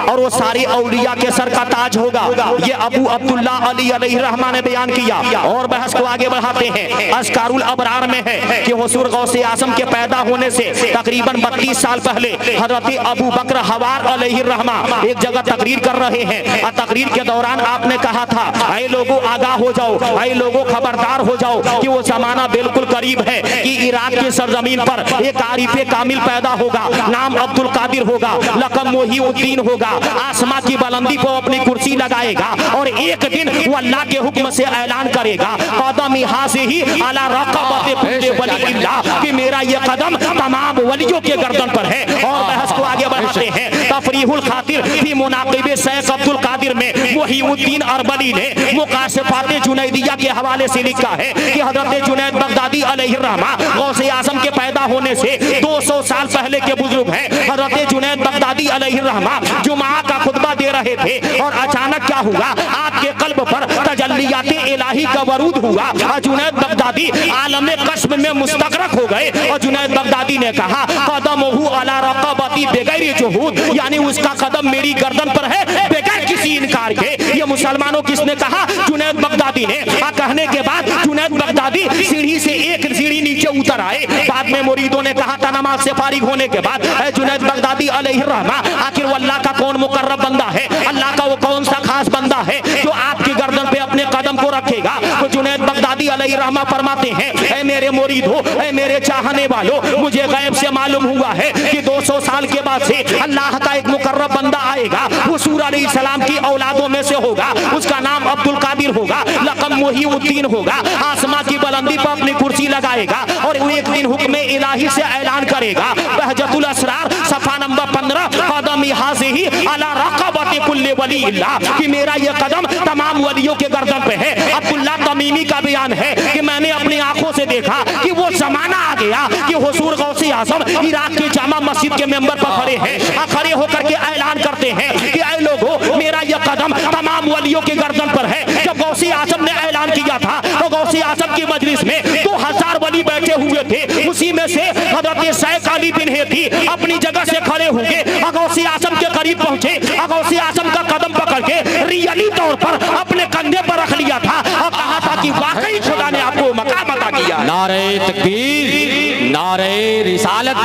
और वो सारी औलिया के सर का ताज होगा। ये अबू अब्दुल्ला अली अलैहिर्रहमा ने बयान किया। और बहस को आगे बढ़ाते हैं, अस्कारुल अबरार में है कि हुजूर गौसे आज़म के पैदा होने से तकरीबन 32 साल पहले हज़रत अबू बकर हवा अलैहिर्रहमा एक जगह तकरीर कर रहे हैं। और तकरीर के दौरान आपने कहा था, ऐ लोगों आगाह हो जाओ, ऐ लोगों खबरदार हो जाओ कि वो जमाना बिल्कुल करीब है कि इराक की सरजमीन पर एक आरिफे कामिल पैदा होगा, नाम अब्दुल कादिर होगा, लक़ब मुहीउद्दीन होगा, आसमां की बुलंदी को अपनी कुर्सी लगाएगा और एक दिन वो अल्लाह के हुक्म से ऐलान करेगा, कदम यहाँ से ही अला रक़बत कुल्ले वलील्लाह, कि मेरा ये कदम तमाम वलियों के गर्दन पर है। और बहस को आगे बढ़ाते हैं, तफरीहुल खातिर फी मुनाक़िबे शेख अब्दुल कादिर में मुहीउद्दीन अरबली ने मुकाशफाते जुनैदिया के हवाले से लिखा है कि हज़रत जुनैद बगदादी अलैहिर्रहमा गौसे आज़म के पैदा होने से 200 साल पहले के बुजुर्ग हैं। हज़रत जुनैद बगदादी अलैहिर्रहमा जुमा का खुतबा दे रहे थे और अचानक क्या हुआ, आपके कल्ब पर तजल्लियाते इलाही का वरूद हुआ और जुनैद बगदादी आलमे कश्फ में मुस्तगरक हो गए। और जुनैद बगदादी ने कहा, कदमहु अला रक़बती बिगैर जुहूद, यानी उसका कदम मेरी गर्दन पर है बगैर किसी इनकार के। ये मुसलमानों किसने कहा? जुनैद बगदादी ने। कहने के बाद जुनैद बगदादी सीढ़ी से एक सीढ़ी नीचे उतर आए। बाद में मुरीदों ने कहा था नमाज से फारिग होने के बाद, जुनैद बगदादी अलैहिर्रहमा आखिर वो अल्लाह का कौन मुकर्रब बंदा है, अल्लाह का वो कौन सा खास बंदा है जो आपकी गर्दन पे अपने कदम को रखेगा? तो जुनैद बगदादी अलैहिर्रहमा फरमाते हैं, ऐ मेरे मुरीदों, ऐ मेरे चाहने वालों, मुझे गैब से मालूम हुआ है कि 200 साल के बाद से अल्लाह का एक मुकर्रब बंदा आएगा। वो सूरा अलैहिस्सलाम की औलादों में से होगा, उसका नाम अब्दुल कादिर होगा, लक़ब मुहीउद्दीन होगा, आसमां की बुलंदी पर अपनी कुर्सी लगाएगा और वो एक दिन हुक्म इलाही से ऐलान करेगा। बहजतुल असरार सफ़ा नंबर 15, कदम यहाँ से ही अला रक़बत कुल्ले वलील्लाह, कि मेरा ये कदम तमाम वलियों के गर्दन पे है। अब्दुल्ला तमीमी का बयान है कि मैंने अपनी आंखों से देखा कि वो जमाना आ गया कि हुजूर गौसे आज़म इराक के जामा मस्जिद के मेंबर पर खड़े हैं, खड़े होकर के ऐलान करते हैं कि ऐ लोगों, मेरा यह कदम तमाम वलियों के गर्दन पर है। जब आजम ने ऐलान किया था तो गौसे आजम की मजलिस में 2000 वली बैठे हुए थे। उसी में से हजरत शेख अली बिन हेती अपनी जगह से खड़े होंगे, गौसे आजम के करीब पहुंचे, गौसे आजम का कदम पकड़ के रियली तौर पर अपने कंधे पर रख लिया था और कहा था कि वाकई खुदा ने आपको मकाम अता किया। नारे तकबीर, नारे रिसालत,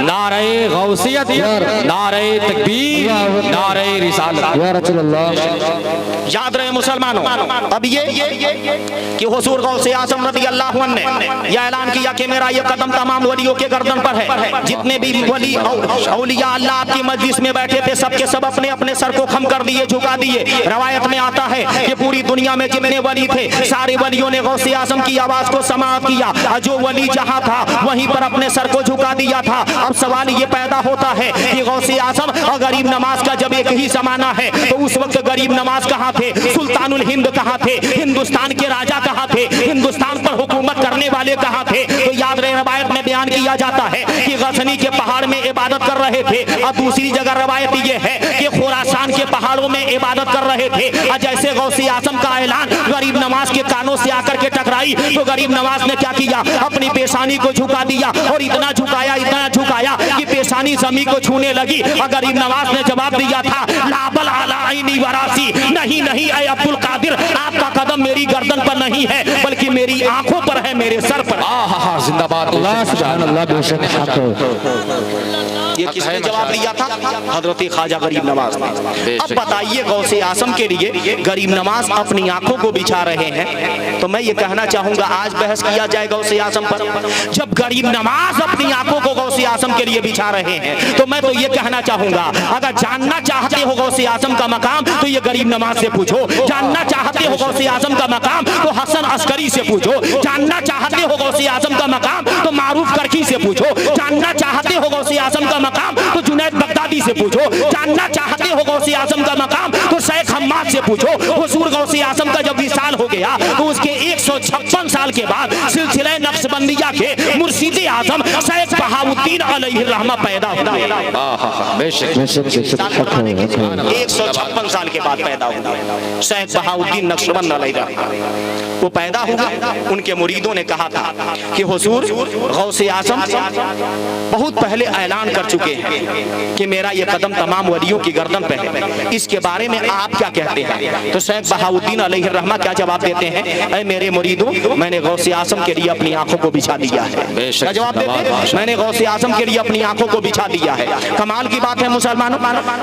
नारे गौसियत, नारे तकबीर, नारे रिसालत। या रसूल अल्लाह। याद रहे मुसलमानों, अब ये कि हुजूर गौसे आजम रज़ी अल्लाह अन्हु ने यह ऐलान किया कि मेरा ये कदम तमाम वलियों के गर्दन पर है। जितने भी वली औलिया अल्लाह आपकी मजलिस में बैठे थे सबके सब अपने अपने सर को खम कर दिए, झुका दिए। रवायत में आता है कि पूरी दुनिया में जितने वली थे सारे वलियों ने गौसे आजम की आवाज को समाअत किया। जो वली जहां था वहीं पर अपने सर को झुका दिया था। अब सवाल ये पैदा होता है कि गौसे आजम और गरीब नवाज का जब एक ही जमाना है तो उस वक्त गरीब नवाज कहाँ थे, सुल्तानुल हिंद कहाँ थे, हिंदुस्तान के राजा कहाँ थे, हिंदुस्तान पर हुकूमत करने वाले कहाँ थे। तो याद रहे रवायत में बयान किया जाता है कि गजनी के पहाड़ में इबादत कर रहे थे और दूसरी जगह रवायत ये है कि खुरासान के पहाड़ों में इबादत कर रहे थे। और जैसे गौसे आजम का ऐलान गरीब नवाज के कानों से आकर के टकराई तो गरीब नवाज ने क्या किया, अपनी पेशानी को झुका दिया और इतना झुकाया कि पेशानी जमीन को छूने लगी। और गरीब नवाज ने जवाब दिया था लाबल आला आईनी वरासी, नहीं नहीं ऐ अब्दुल कादिर, आपका कदम मेरी गर्दन पर नहीं है बल्कि मेरी आंखों पर है, मेरे सर पर। जिंदाबाद अल्लाह सुभान अल्लाह बेशक हक है। ये किसने जवाब दिया था? हजरत ख्वाजा गरीब नवाज ने। अब बताइए गौसे आजम के लिए गरीब नवाज अपनी आंखों को बिछा रहे हैं। तो मैं ये कहना चाहूंगा आज बहस किया जाए गौसे आजम पर। जब गरीब नवाज अपनी आंखों को गौसे आजम के लिए बिछा रहे हैं तो मैं तो ये कहना चाहूंगा अगर जानना चाहते हो गौसे आजम का मकाम तो ये गरीब नवाज से पूछो। जानना चाहते हो गौसे आजम का मकाम तो हसन अस्करी से पूछो। जानना चाहते हो गौसे आजम का मकाम तो मारूफ करकी से पूछो। जानना चाहते हो गौसे आजम का मकाम तो जुनैद बगदादी से पूछो। जानना चाहते हो गौसे आजम का मकाम तो शेख हम्माद से पूछो। हुजूर गौसे आजम का जब विसाल हो गया तो उसके 156 साल के बाद सिलसिला नक्शबंदिया के मुर्शिद आजम शेख बहाउद्दीन अलैहि रहमा पैदा हुआ। 156 साल के बाद पैदा हुआ शेख बहाउद्दीन नक्शबंद अलैहि रहमा। वो पैदा हुआ, उनके मुरीदों ने कहा था कि हुजूर गौसे आजम बहुत पहले ऐलान कर चुके हैं कि मेरा ये कदम तमाम वलियों की गर्दन पे है, इसके बारे में आप क्या कहते हैं? तो शेख बहाउद्दीन अलैहि रहमा क्या जवाब देते हैं? ऐ मेरे मुरीदों, मैंने गौसे आजम के लिए अपनी आंखों को बिछा दिया है। क्या जवाब देते हैं? मैंने गौसे आजम के लिए अपनी आंखों को बिछा दिया है। कमाल की बात है मुसलमानों,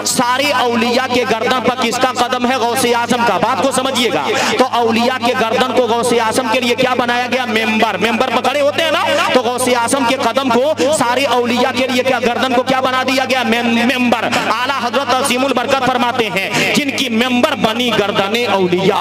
सारे औलिया के गर्दन पर किसका कदम है? गौसे आजम का। बात को समझिएगा। तो औलिया के गर्दन को गौसे आजम के लिए क्या बनाया गया? मेंबर पकड़े होते हैं ना, तो गौसे आजम के कदम को सारे औलिया के लिए क्या गर्दन को क्या बना दिया गया? मेंबर। आला हजरत अजीमुल बरकत फरमाते हैं जिनकी मेंबर बनी गर्दने औलिया,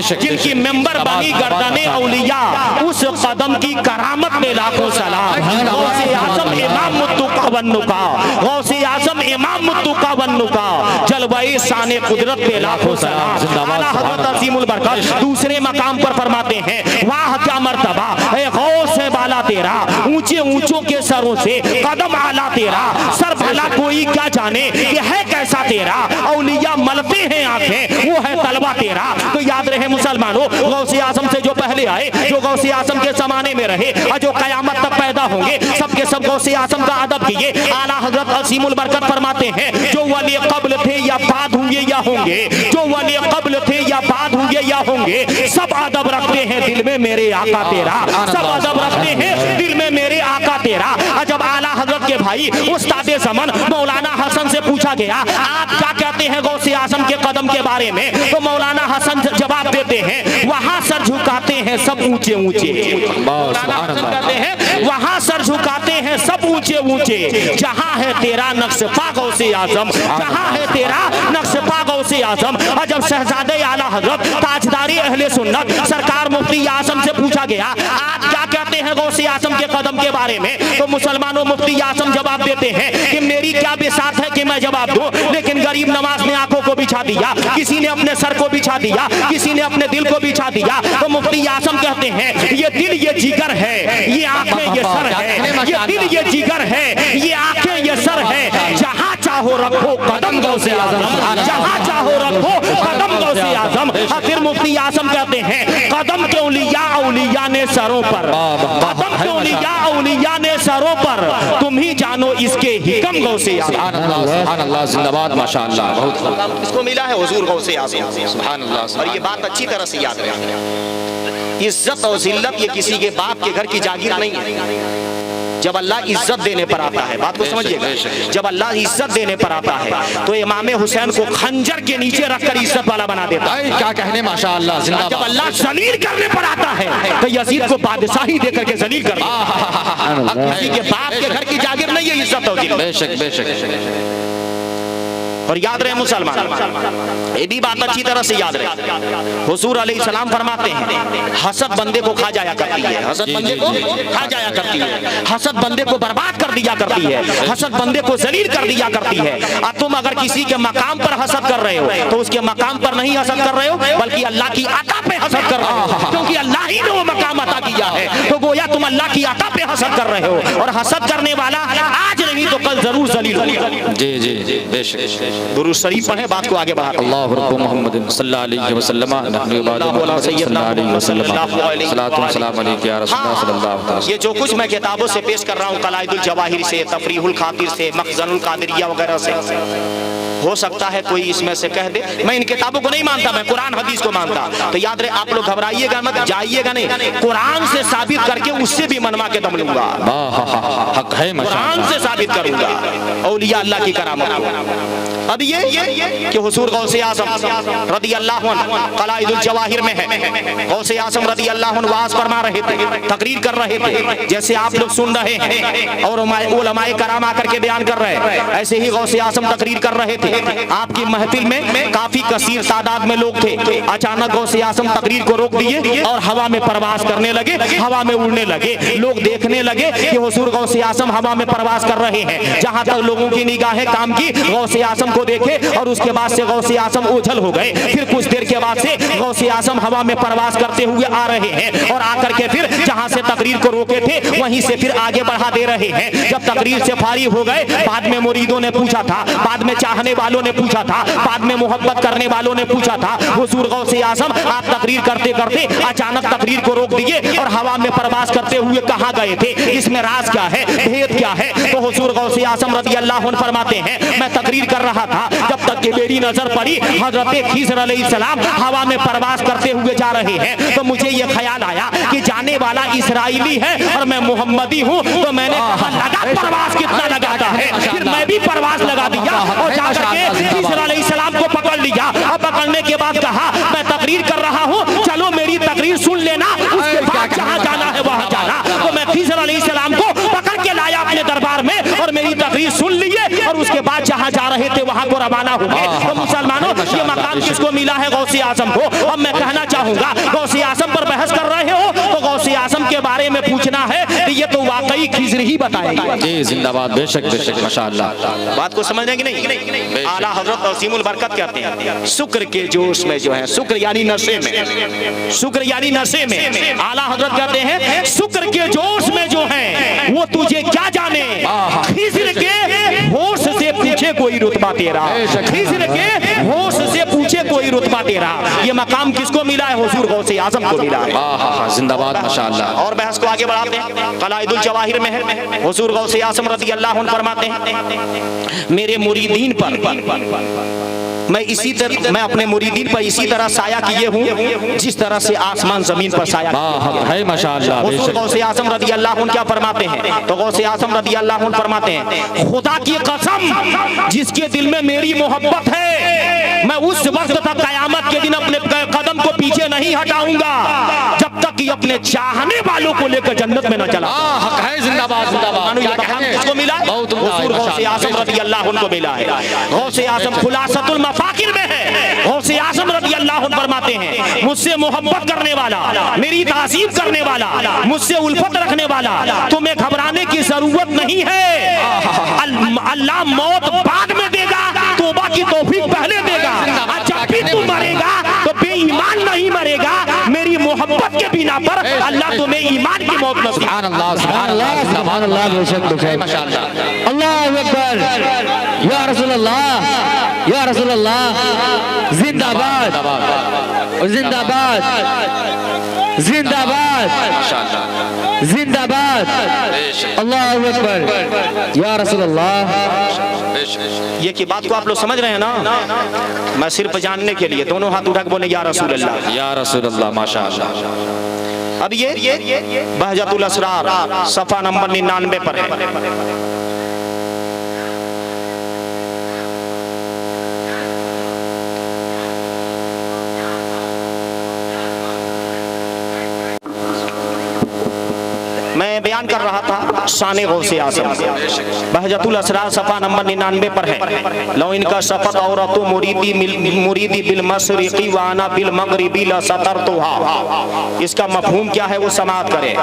जिनकी मेंबर बनी गर्दने औलिया, उस कदम की करामत में लाखों सलाम। गौसे आजम इमाम मुत्तुका वन्नुका, गौसे आजम इमाम मुत्तुका वन्नुका, जलवाए शान कुदरत पे लाखों सलाम। आला हजरत अजीमुल बरकत दूसरे मकाम पर फरमाते हैं वाह क्या मर्तबा है गौस है बाला तेरा, ऊंचे ऊंचों के सरों से कदम आला तेरा, सर भला कोई क्या जाने ये है कैसा तेरा, औलिया मलते हैं आंखें वो है तलवा तेरा। तो याद रहे मुसलमानों, गौसे आजम से जो पहले आए, जो गौसे आजम के जमाने में रहे और जो कयामत तक पैदा होंगे, सबके सब गौसे आजम का अदब किए। आला हजरत असीमुल बरकत फरमाते हैं जो वली कब्ल थे या बाद हुए या होंगे, जो वली कब्ल थे या बाद हुए या होंगे, सब अदब रखते हैं दिल में मेरे आका तेरा, सब अदब रखते हैं दिल में मेरे आका तेरा। जब आला हजरत के भाई उस्तादे ज़मान मौलाना हसन से पूछा गया आप क्या कहते हैं गौसे आजम के कदम के बारे में, तो मौलाना हसन जवाब देते हैं वहां सर झुकाते हैं सब ऊंचे ऊंचे, कहते हैं वहां सर झुकाते हैं सब ऊंचे ऊंचे, जहां है तेरा नक्शा गौसे आजम, जहां है तेरा नक्शा गौसे आजम। और जब शहजादे आला हजरत ताजदारी अहले सुन्नत सरकार मुफ्ती आजम से पूछा गया आप क्या कहते हैं गौसे आजम के कदम के बारे में, तो मुसलमानों मुफ्ती आजम जवाब देते हैं कि मेरी क्या बिसात है कि मैं जवाब दूं, लेकिन गरीब नवाज ने आंखों को बिछा दिया, किसी ने अपने सर को बिछा दिया, किसी ने अपने दिल को बिछा दिया। तो मुफ्ती आजम कहते हैं ये दिल ये जिगर है, ये आंखें ये सर है, ये दिल ये जिगर है, ये आंखें ये सर है, जहां चाहो रखो कदम गौसे आजम, जहाँ चाहो रखो कदम गौसे आजम। फिर मुफ्ती आजम कहते हैं कदम क्यों लिया औलिया ने सरों पर, कदम क्यों लिया औलिया ने सरों पर, तुम ही जानो इसके हिकम गौसे आजम। सुभान अल्लाह, जिंदाबाद माशाअल्लाह। बहुत इसको मिला है हुजूर गौसे आजम। सुभान अल्लाह। और ये बात अच्छी तरह से याद रखें, इज्जत और जिल्लत ये किसी के बाप के घर की जागीर नहीं है। जब अल्लाह इज्जत देने पर आता है, बात को समझिएगा, जब अल्लाह इज्जत देने पर आता है तो इमाम हुसैन को खंजर के नीचे रखकर इज्जत वाला बना देता है। क्या कहने, माशाअल्लाह, जिंदाबाद। जब अल्लाह जलील करने पर आता है तो यजीद को बादशाही देकर के जलील कर देता है। किसी के बाप के घर की जागीर नहीं है इज्जत और जिल्लत। बेशक बेशक। और याद रहे मुसलमान, ये भी बात अच्छी तरह से याद रहे, हुजूर अलैहिस्सलाम फरमाते हैं हसद बंदे को खा जाया करती है, हसद बंदे को खा जाया करती है, हसद बंदे को बर्बाद कर दिया करती है, हसद बंदे को जलील कर दिया करती है। और तुम अगर किसी के मकाम पर हसद कर रहे हो तो उसके मकाम पर नहीं हसद कर रहे हो, बल्कि अल्लाह की अता पे हसद कर रहे हो, क्योंकि अल्लाह ही ने वो मकाम अता किया है। तो गोया तुम अल्लाह की अता पे हसद कर रहे हो, और हसद करने वाला आज नहीं तो कल जरूर जलील होगा। जी जी जी, बेशक। दुरूद शरीफ पढ़े, बात को आगे बढ़ाते हैं। अल्लाहु रब्बु मुहम्मद सल्लल्लाहु अलैहि वसल्लम नहनु इबादतु सल्लल्लाहु अलैहि वसल्लम सलातु व सलाम अलैका या रसूलल्लाह सल्लल्लाहु अलैहि वसल्लम। ये जो कुछ मैं किताबों से पेश कर रहा हूँ, कलाइदुल जवाहिर से, तफरीहुल खातिर से, मखज़नुल कादिरिया वगैरह से, हो सकता है कोई इसमें से कह दे मैं इन किताबों को नहीं मानता, मैं कुरान हदीस को मानता। तो याद रहे, आप लोग घबराइएगा मत, जाइएगा नहीं, कुरान से साबित करके उससे भी मनवा के दम लूंगा, हक है, कुरान से साबित करूंगा औलिया अल्लाह की करामत। अब ये कि हुजूर गौसे आज़म रदी अल्लाह अन्हु कलाइदुल जवाहिर में है, गौसे आज़म रदी अल्लाह अन्हु वाज फरमा रहे थे, तकरीर कर रहे थे, जैसे आप लोग सुन रहे हैं और उलमाए कराम आकर के बयान कर रहे हैं, ऐसे ही गौसे आज़म तकरीर कर रहे थे। आपकी महफिल में काफी कसीर तादाद में लोग थे। अचानक गौसे आज़म तकरीर को रोक दिए और हवा में परवास करने लगे, हवा में उड़ने लगे। लोग देखने लगे कि हुजूर गौसे आज़म हवा में परवास कर रहे हैं। जहां तक लोगों की निगाहें काम की, गौसे आज़म को देखे और उसके बाद से गौसे आज़म ओझल हो गए। फिर कुछ देर के बाद से गौसे आज़म हवा में परवास करते हुए आ रहे हैं और आकर के फिर जहां से तकरीर को रोके थे वहीं से फिर आगे बढ़ा दे रहे हैं। जब तकरीर से फारिग हो गए, बाद में मुरीदों ने पूछा था, बाद में चाहने वालों ने पूछा था, बाद में मोहब्बत करने वालों ने पूछा था, हुजूर गौसे आज़म आप तकरीर करते करते अचानक तकरीर को रोक दिए और हवा में परवास करते हुए कहाँ गए थे, इसमें राज क्या है, भेद क्या है? तो हुजूर गौसे आज़म रज़ी अल्लाह अन्हु फरमाते हैं मैं तकरीर कर रहा था, जब तक कि मेरी नजर पड़ी हजरत खिज़र अलैहिस्सलाम हवा में परवास करते हुए जा रहे हैं, तो मुझे ये ख्याल आया कि जाने वाला इसराइली है और मैं मोहम्मदी हूँ। तो मैंने कहा लगा परवास कितना लगाता है, फिर मैं भी परवास लगा दिया और जाकर के खिज़र अलैहिस्सलाम को पकड़ लिया। और पकड़ने के बाद कहा मैं तकरीर कर रहा हूँ, चलो मेरी तकरीर सुन लेना, उसके बाद जहाँ जाना है वहाँ जाना। तो मैं खिज़र अलैहिस्सलाम को पकड़ के लाया अपने दरबार में और मेरी तकरीर सुन लिए और उसके बाद जहाँ जा रहे थे वहाँ को रवाना हो गए। तो मुसलमानों, ये मकाम किसको मिला है? गौसे आज़म को। अब मैं कहना चाहूंगा, गौसे आज़म पर बहस कर रहे हो तो गौसे आज़म के बारे में पूछना है कि ये तो वाकई खिज़र ही बताएगा। जी जिंदाबाद, बेशक बेशक, माशाअल्लाह। बात को समझ कि नहीं? आला हजरत असीमुल बरकत कहते हैं शुक्र के जोश में जो है, शुक्र यानी नशे में, शुक्र यानी नशे में, आला हजरत कहते हैं शुक्र के जोश में जो है वो तुझे क्या जाने, खिज़र के होश से पूछे कोई रुतबा तेरा, खिज़र के होश से पूछे कोई रुतबा तेरा। ये मकाम किसको मिला है? हुजूर गौसे आज़म को मिला है। जिंदाबाद, माशाअल्लाह। और बहस को आगे बढ़ाते हैं, कलाइदुल जवाहिर में है, हुजूर गौसे आज़म रज़ी अल्लाह अन्हु फरमाते हैं मेरे मुरीदीन पर मैं अपने मुरीदीन पर इसी तरह साया किए हूँ जिस तरह से आसमान जमीन पर साया है, माशाअल्लाह। हुजूर गौसे आज़म रज़ी अल्लाह अन्हु क्या फरमाते हैं? तो गौसे आज़म रज़ी अल्लाह अन्हु फरमाते हैं खुदा की कसम जिसके दिल में मेरी मोहब्बत है, मैं उस वक्त तक कयामत के दिन अपने कदम को पीछे नहीं हटाऊंगा जब तक कि अपने चाहने वालों को लेकर जन्नत में न चला। हक है, जिंदाबाद जिंदाबाद। ये मकाम किसको मिला है? हुजूर गौसे आज़म रज़ी अल्लाह अन्हु को मिला है। गौसे आज़म खुलासतुल मफाकिर में है, गौसे आज़म रज़ी अल्लाह अन्हु फरमाते हैं मुझसे मोहब्बत करने वाला, मेरी ताज़ीम करने वाला, मुझसे उल्फत रखने वाला, तुम्हें घबराने की जरूरत नहीं है। अल्लाह मौत बाद में देगा, तौबा की तौफीक पहले देगा। जब भी तू मरेगा तो बेईमान नहीं मरेगा, मेरी मोहब्बत के मदीना पर अल्लाह तुम्हें ईमान की मौत नसीब। सुभान अल्लाह, सुभान अल्लाह, सुभान अल्लाह, बेशक बेशक, माशाअल्लाह, अल्लाहु अकबर, या रसूल अल्लाह, या रसूल अल्लाह, जिंदाबाद जिंदाबाद जिंदाबाद जिंदाबाद, अल्लाहु अकबर, या रसूल अल्लाह। ये की बात को आप लोग समझ रहे हैं ना? मैं सिर्फ जानने के लिए दोनों हाथ उठा के बोले या रसूल अल्लाह, या रसूल अल्लाह, माशाअल्लाह। अब ये बहजतुल असरार सफा नंबर 99 पर है। मैं बयान कर रहा था शान गौसे आज़म, बहजतुल असरार सफा नंबर 99 पर है। लो इनका शफत औरतु मुरीदी बिल मशरिकी व अना बिल मगरिबी ला सतरतुहा। इसका मफहूम क्या है वो समाअत करें।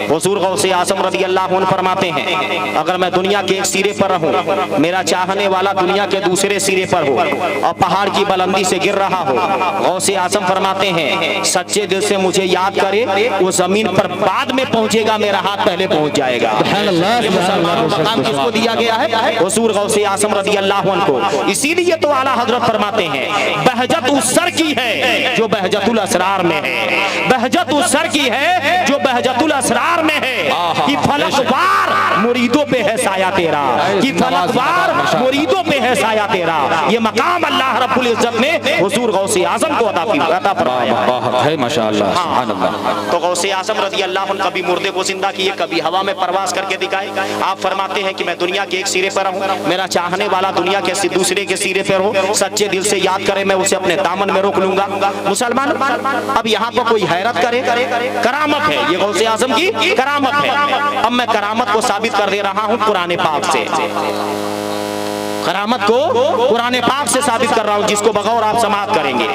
हुजूर गौसे आज़म रज़ी अल्लाह अन्हु फरमाते हैं, अगर मैं दुनिया के एक सिरे पर रहूं, मेरा चाहने वाला दुनिया के दूसरे सिरे पर हो और पहाड़ की बुलंदी से गिर रहा हो, गौसे आज़म फरमाते हैं सच्चे दिल से मुझे याद करे, वो जमीन पर बाद में पहुंचेगा, मेरा हाथ पहले पहुंच जाएगा। मुसलमानों का मकाम किसको दिया गया है? हुजूर गौसे आज़म रज़ी अल्लाह अन्हु को। इसीलिए तो आला हजरत फरमाते हैं बहजत उस सर की है जो बहजतुल असरार में है, बहजत उस सर की है जो बहजतुल असरार में है। कि फलकवार मुरीदों पे है साया तेरा, कि फलकवार मुरीदों पे है साया तेरा। ये मकाम अल्लाह रब्बुल इज्जत ने हुजूर गौसे आज़म को अता फरमाया है, माशाअल्लाह, सुभान अल्लाह। तो गौसे आज़म रज़ी अल्लाह अन्हु कभी मुर्दे को जिंदा किए, कभी हवा में परवास करके दिखाए। आप फरमाते हैं कि मैं दुनिया के एक सिरे पर हूँ, मेरा चाहने वाला दुनिया के दूसरे के सिरे पर हो, सच्चे दिल से याद करे, मैं उसे अपने दामन में रोक लूंगा। मुसलमान अब यहाँ पर कोई हैरत करे, करामत है, ये गौसे आज़म की करामत है। अब मैं करामत को साबित कर दे रहा हूँ कुरान पाक से, करामत को कुरान पाक से साबित कर रहा हूँ, जिसको बगौर आप समाअत करेंगे।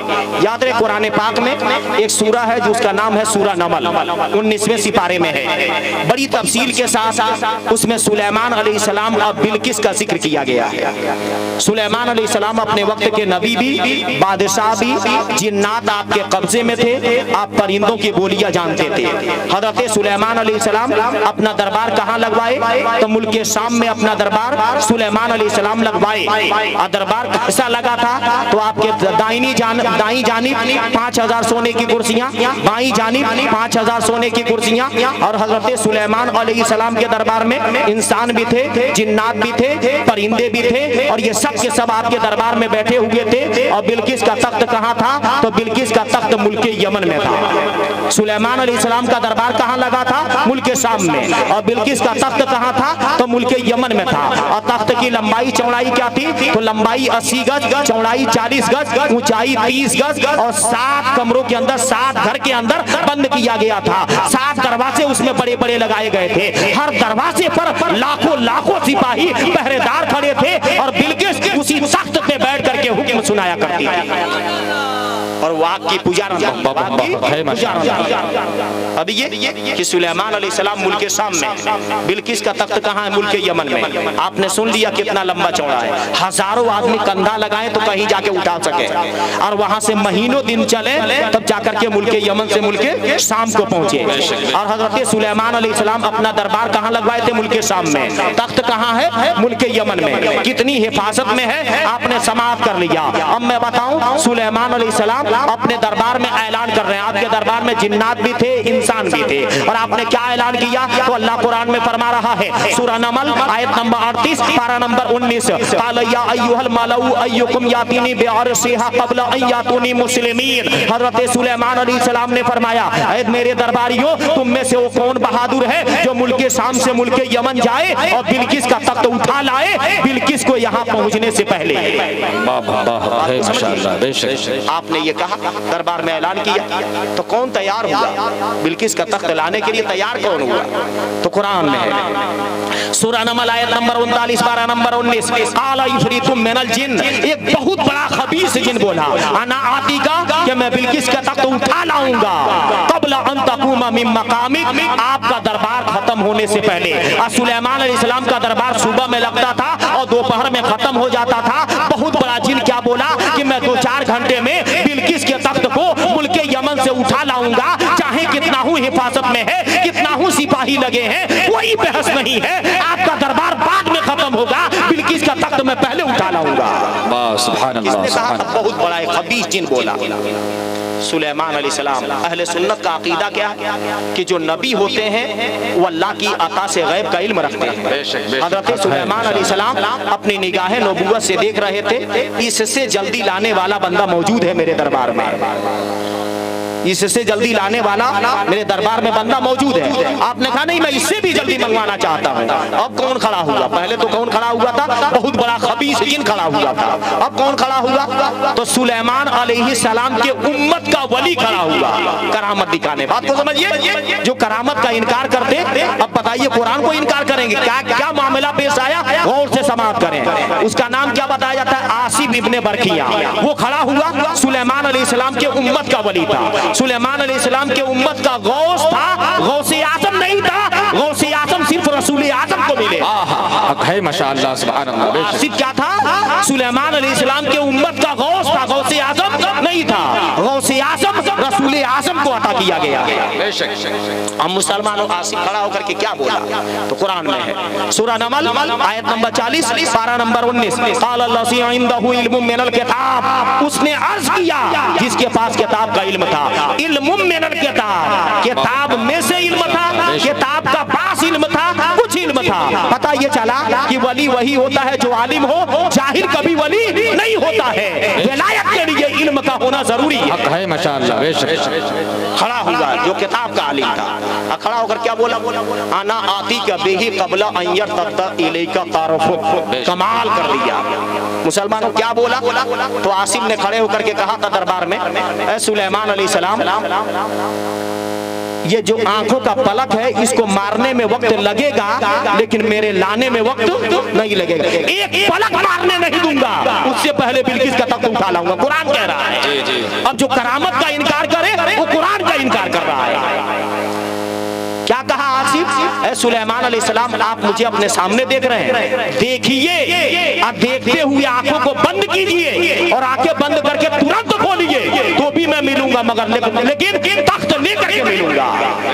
याद रहे कुरान पाक में एक सूरा है जिसका नाम है सूरा नमल, 19वें सिपारे में है। बड़ी तफसील के साथ उसमें सुलेमान अलैहिस्सलाम और बिल्किस का जिक्र किया गया है। सुलेमान अलैहिस्सलाम अपने वक्त के नबी भी, बादशाह भी, जिन्नात आपके कब्जे में थे, आप परिंदों की बोलियां जानते थे। हजरत सुलेमान अलैहिस्सलाम अपना दरबार कहाँ लगवाए? तो मुल्क शाम में अपना दरबार सुलेमान अलैहिस्सलाम लगवाए। दरबार कैसा लगा था? तो आपके दाई जानिब 5000 सोने की कुर्सियां, बाई जानिब 5000 सोने की कुर्सियां। और हजरत सुलेमान अलैहिस्सलाम के दरबार में इंसान भी थे, जिन्नात भी थे, परिंदे भी थे, और ये सब के सब आपके दरबार में बैठे हुए थे। और बिल्किस का तख्त कहाँ था? तो बिल्किस का तख्त मुल्क यमन में था। सुलेमान अलैहिस्सलाम का दरबार कहाँ लगा था? मुल्क शाम में। और बिल्किस का तख्त कहाँ था? तो मुल्क यमन में था। और तख्त की लंबाई चौड़ाई क्या थी? तो लंबाई 80 गज, चौड़ाई 40 गज, ऊंचाई 30 गज, और 7 कमरों के अंदर, 7 घर के अंदर बंद किया गया था। 7 दरवाजे उसमें बड़े बड़े लगाए गए थे। हर दरवाजे पर लाखों सिपाही पहरेदार खड़े थे, और बिल्किस उसी तख्त पे बैठ करके हुक्म सुनाया करती थी। और वाक की पूजा अब ये कि सुलेमान अलैहिस्सलाम मुल्क शाम में, बिल्किस का तख्त कहाँ है? मुल्क यमन में। आपने सुन लिया कितना लंबा चौड़ा है। हजारों आदमी कंधा लगाए तो कहीं जाके उठा सके, और वहां से महीनों दिन चले तब जाकर के मुल्क यमन से मुल्क शाम को पहुंचे। और हजरत सुलेमान अलैहिस्सलाम अपना दरबार कहाँ लगवाए थे? मुल्क शाम में। तख्त कहाँ है? मुल्क यमन में। कितनी हिफाजत में है आपने समाअत कर लिया। अब मैं बताऊं, सुलेमान अलैहिस्सलाम अपने दरबार में ऐलान कर रहे हैं। आपके दरबार में जिन्नात भी थे, इंसान भी थे, और आपने क्या ऐलान किया? तो अल्लाह कुरान में फरमा रहा है, सूरा नमल आयत नंबर 38 पारा नंबर 19, क़ाल या अय्युहल मलऊ अय्युकुम यातीनी बिअरसिहा क़ब्ल अन यातूनी मुस्लिमीन। हजरत सुलेमान अलैहिस्सलाम ने फरमाया, ऐ मेरे दरबारियों, तुम में से वो कौन बहादुर है जो मुल्क शाम से मुल्क यमन जाए और बिल्किस का तख्त उठा लाए, बिल्किस को यहाँ पहुंचने से पहले। आपने ये कहा, दरबार में ऐलान किया, तो कौन तैयार हुआ? बिल्किस का तख्त लाने के लिए तैयार कौन हुआ? तो कुरान में है, सूरा नमल आयत नंबर 39 पारा नंबर 19, क़ाल इफ़रीतुम मिनल जिन्न, एक बहुत बड़ा खबीस जिन बोला, अना आतीका, कि मैं बिल्किस का तख्त उठा लाऊंगा, क़ब्ल अन तक़ूम मिन मक़ामिक, आपका दरबार खत्म होने से पहले। सुलेमान अलैहिस्सलाम का दरबार सुबह में लगता था और दोपहर में खत्म हो जाता था। बहुत बड़ा जिन क्या बोला कि मैं 2-4 घंटे में बिल्किस के तख्त को मुल्क यमन से उठा लाऊंगा, चाहे कितना हूं हिफाजत में है, कितना हूँ सिपाही लगे हैं, कोई बहस नहीं है। आपका दरबार बाद में खत्म होगा, बिल्किस का तख्त मैं पहले उठा लाऊंगा। सुभान अल्लाह, सुभान अल्लाह। बहुत बड़ा एक खबीस जिन बोला। सुलेमान अलैहिस्सलाम, अहले सुन्नत का अकीदा क्या है कि जो नबी होते हैं वो अल्लाह की अता से गैब का इल्म रखते हैं। हज़रत सुलेमान अलैहिस्सलाम अपनी निगाह नबूवत से देख रहे थे, इससे जल्दी लाने वाला बंदा मौजूद है मेरे दरबार में, इससे जल्दी लाने वाला मेरे दरबार में बंदा मौजूद है। आपने कहा नहीं, मैं इससे भी जल्दी मंगवाना चाहता हूँ। अब कौन खड़ा हुआ? पहले तो कौन खड़ा हुआ था? बहुत बड़ा खबीस जिन खड़ा हुआ था। अब कौन खड़ा हुआ? तो सुलेमान अलैहिस्सलाम के उम्मत का वली खड़ा हुआ, करामत दिखाने। बात को समझिए, जो करामत का इनकार करते, अब बताइए कुरान को इनकार करेंगे क्या? क्या मामला पेश आया, गौर से समाप्त करें। उसका नाम क्या बताया जाता है? आसिफ इब्ने बरखिया। वो खड़ा हुआ, सुलेमान अलैहिस्सलाम के उम्मत का वली था। सुलेमान अलैहिस्सलाम के उम्मत का गौस था, गौसे आजम नहीं था। गौसे आजम सिर्फ रसूल आजम को मिले। है माशाअल्लाह, सुभान अल्लाह। आसिफ क्या था? सुलेमान अलैहिस्सलाम के उम्मत का गौस था, गौसे आजम नहीं था। गौसे आजम रसूल आजम को अता किया गया। हम मुसलमानों, आसिफ खड़ा होकर के क्या बोला? तो कुरान में है, सूरह नमल आयत नंबर 40 पारा नंबर 19, क़ाल लज़ी इंदहु इल्मुम मिनल किताब। उसने अर्ज किया जिसके पास किताब का इल्म था, इल्मुम मिनल किताब, किताब में से इल्म था, किताब का पास इल्म था, कुछ इल्म था। पता ये चला कि वली वही होता है जो आलिम हो, जाहिल कभी वली नहीं होता है। विलायत के लिए इल्म का होना जरूरी है माशाअल्लाह। खड़ा हुआ जो किताब का आलिम था, खड़ा होकर क्या बोला? आना आती का बेही कबला अय्यर तत्ता इलेका तारुफु। कमाल कर दिया। मुसलमानों क्या बोला? तो आसिम ने खड़े होकर के कहा था दरबार में, ऐ सुलेमान अलैहिस्सलाम, ये जो आंखों का पलक है इसको मारने में वक्त लगेगा, लेकिन मेरे लाने में वक्त नहीं लगेगा। एक पलक मारने नहीं दूंगा, उससे पहले बिल्किस का तख्त उठा लाऊंगा। कुरान कह रहा है। अब जो करामत का इनकार करे वो कुरान का इनकार कर रहा है। क्या कहा आसिफ? ऐ सुलेमान अलैहिस्सलाम, आप मुझे अपने सामने देख रहे हैं, देखिए। अब देखते हुए आंखों को बंद कीजिए और आंखें बंद करके तुरंत खोलिए, तो भी मैं मिलूंगा, मगर लेकिन तख्त लेकर के मिलूंगा,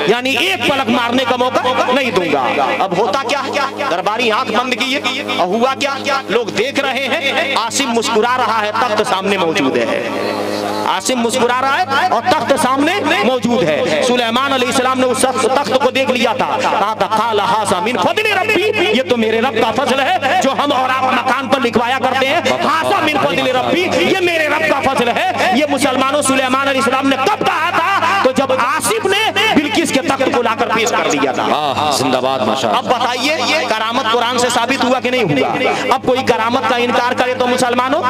यानी एक पलक मारने का मौका नहीं दूंगा। अब होता क्या? दरबारी आंख बंद किए और हुआ क्या? लोग देख रहे हैं, आसिम मुस्कुरा रहा है, तख्त सामने मौजूद है। आसिम मुस्कुरा रहा है और तख्त सामने मौजूद है। सुलेमान अलैहिस्सलाम ने उस तख्त को देख लिया था, कहा था काला हासा मिन फज़्ल रब्बी, ये तो मेरे रब का फजल है, जो हम और आप मकान पर लिखवाया करते हैं, हासा मिन फज़्ल रब्बी, ये मेरे रब का फजल है। ये मुसलमानों सुलेमान अलैहिस्सलाम ने कब कहा था? तो जब आसिफ ने बिल्किस के तख्त को लाकर पेश कर दिया था। जिंदाबाद माशाअल्लाह। अब बताइए, करामत कुरान से साबित हुआ कि नहीं हुआ? अब कोई करामत का इनकार करे तो मुसलमानों,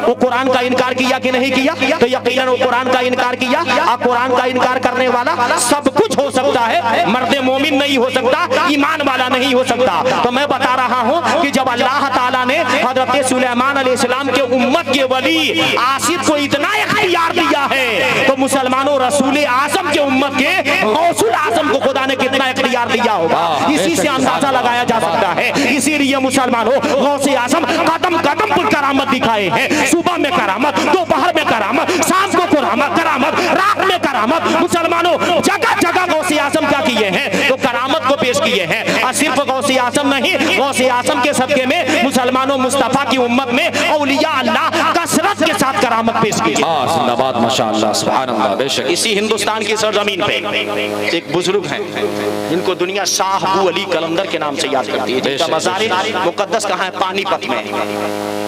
वो कुरान का इनकार किया कि नहीं किया? तो यकीनन वो कुरान का इनकार किया। अब कुरान का इनकार करने वाला सब कुछ हो सकता है, मर्द मोमिन नहीं हो सकता, ईमान वाला नहीं हो सकता। तो मैं बता रहा हूँ कि जब अल्लाह ताला ने हजरत सुलेमान अलैहिस्सलाम के उम्मत के वली आसिफ को इतना इख्तियार दिया है, तो मुसलमानों रसूल आजम के उम्मत के गौसुल आजम को खुदा ने कितना इख्तियार दिया होगा, इसी से अंदाजा लगाया जा सकता है। इसीलिए मुसलमानों, गौसे आजम कदम कदम पर करामत दिखाए हैं। सुबह में करामत, दोपहर में करामत, शाम को करामत, रात में करामत। मुसलमानों, जगह जगह गौसे आजम क्या किए हैं? तो करामत को पेश किए हैं। और सिर्फ गौसे आजम नहीं, गौसे आजम के सबके में मुसलमानों मुस्तफा की उम्मत में औलिया अल्लाह कसरत के साथ करामत पेश की। जिंदाबाद माशाअल्लाह, सुभान अल्लाह। बेशक इसी हिंदुस्तान की सरजमीन पे एक बुजुर्ग हैं जिनको दुनिया शाह अबू अली कलंदर के नाम से याद करती है, जिनका मज़ार मुकद्दस कहाँ है? पानीपत में।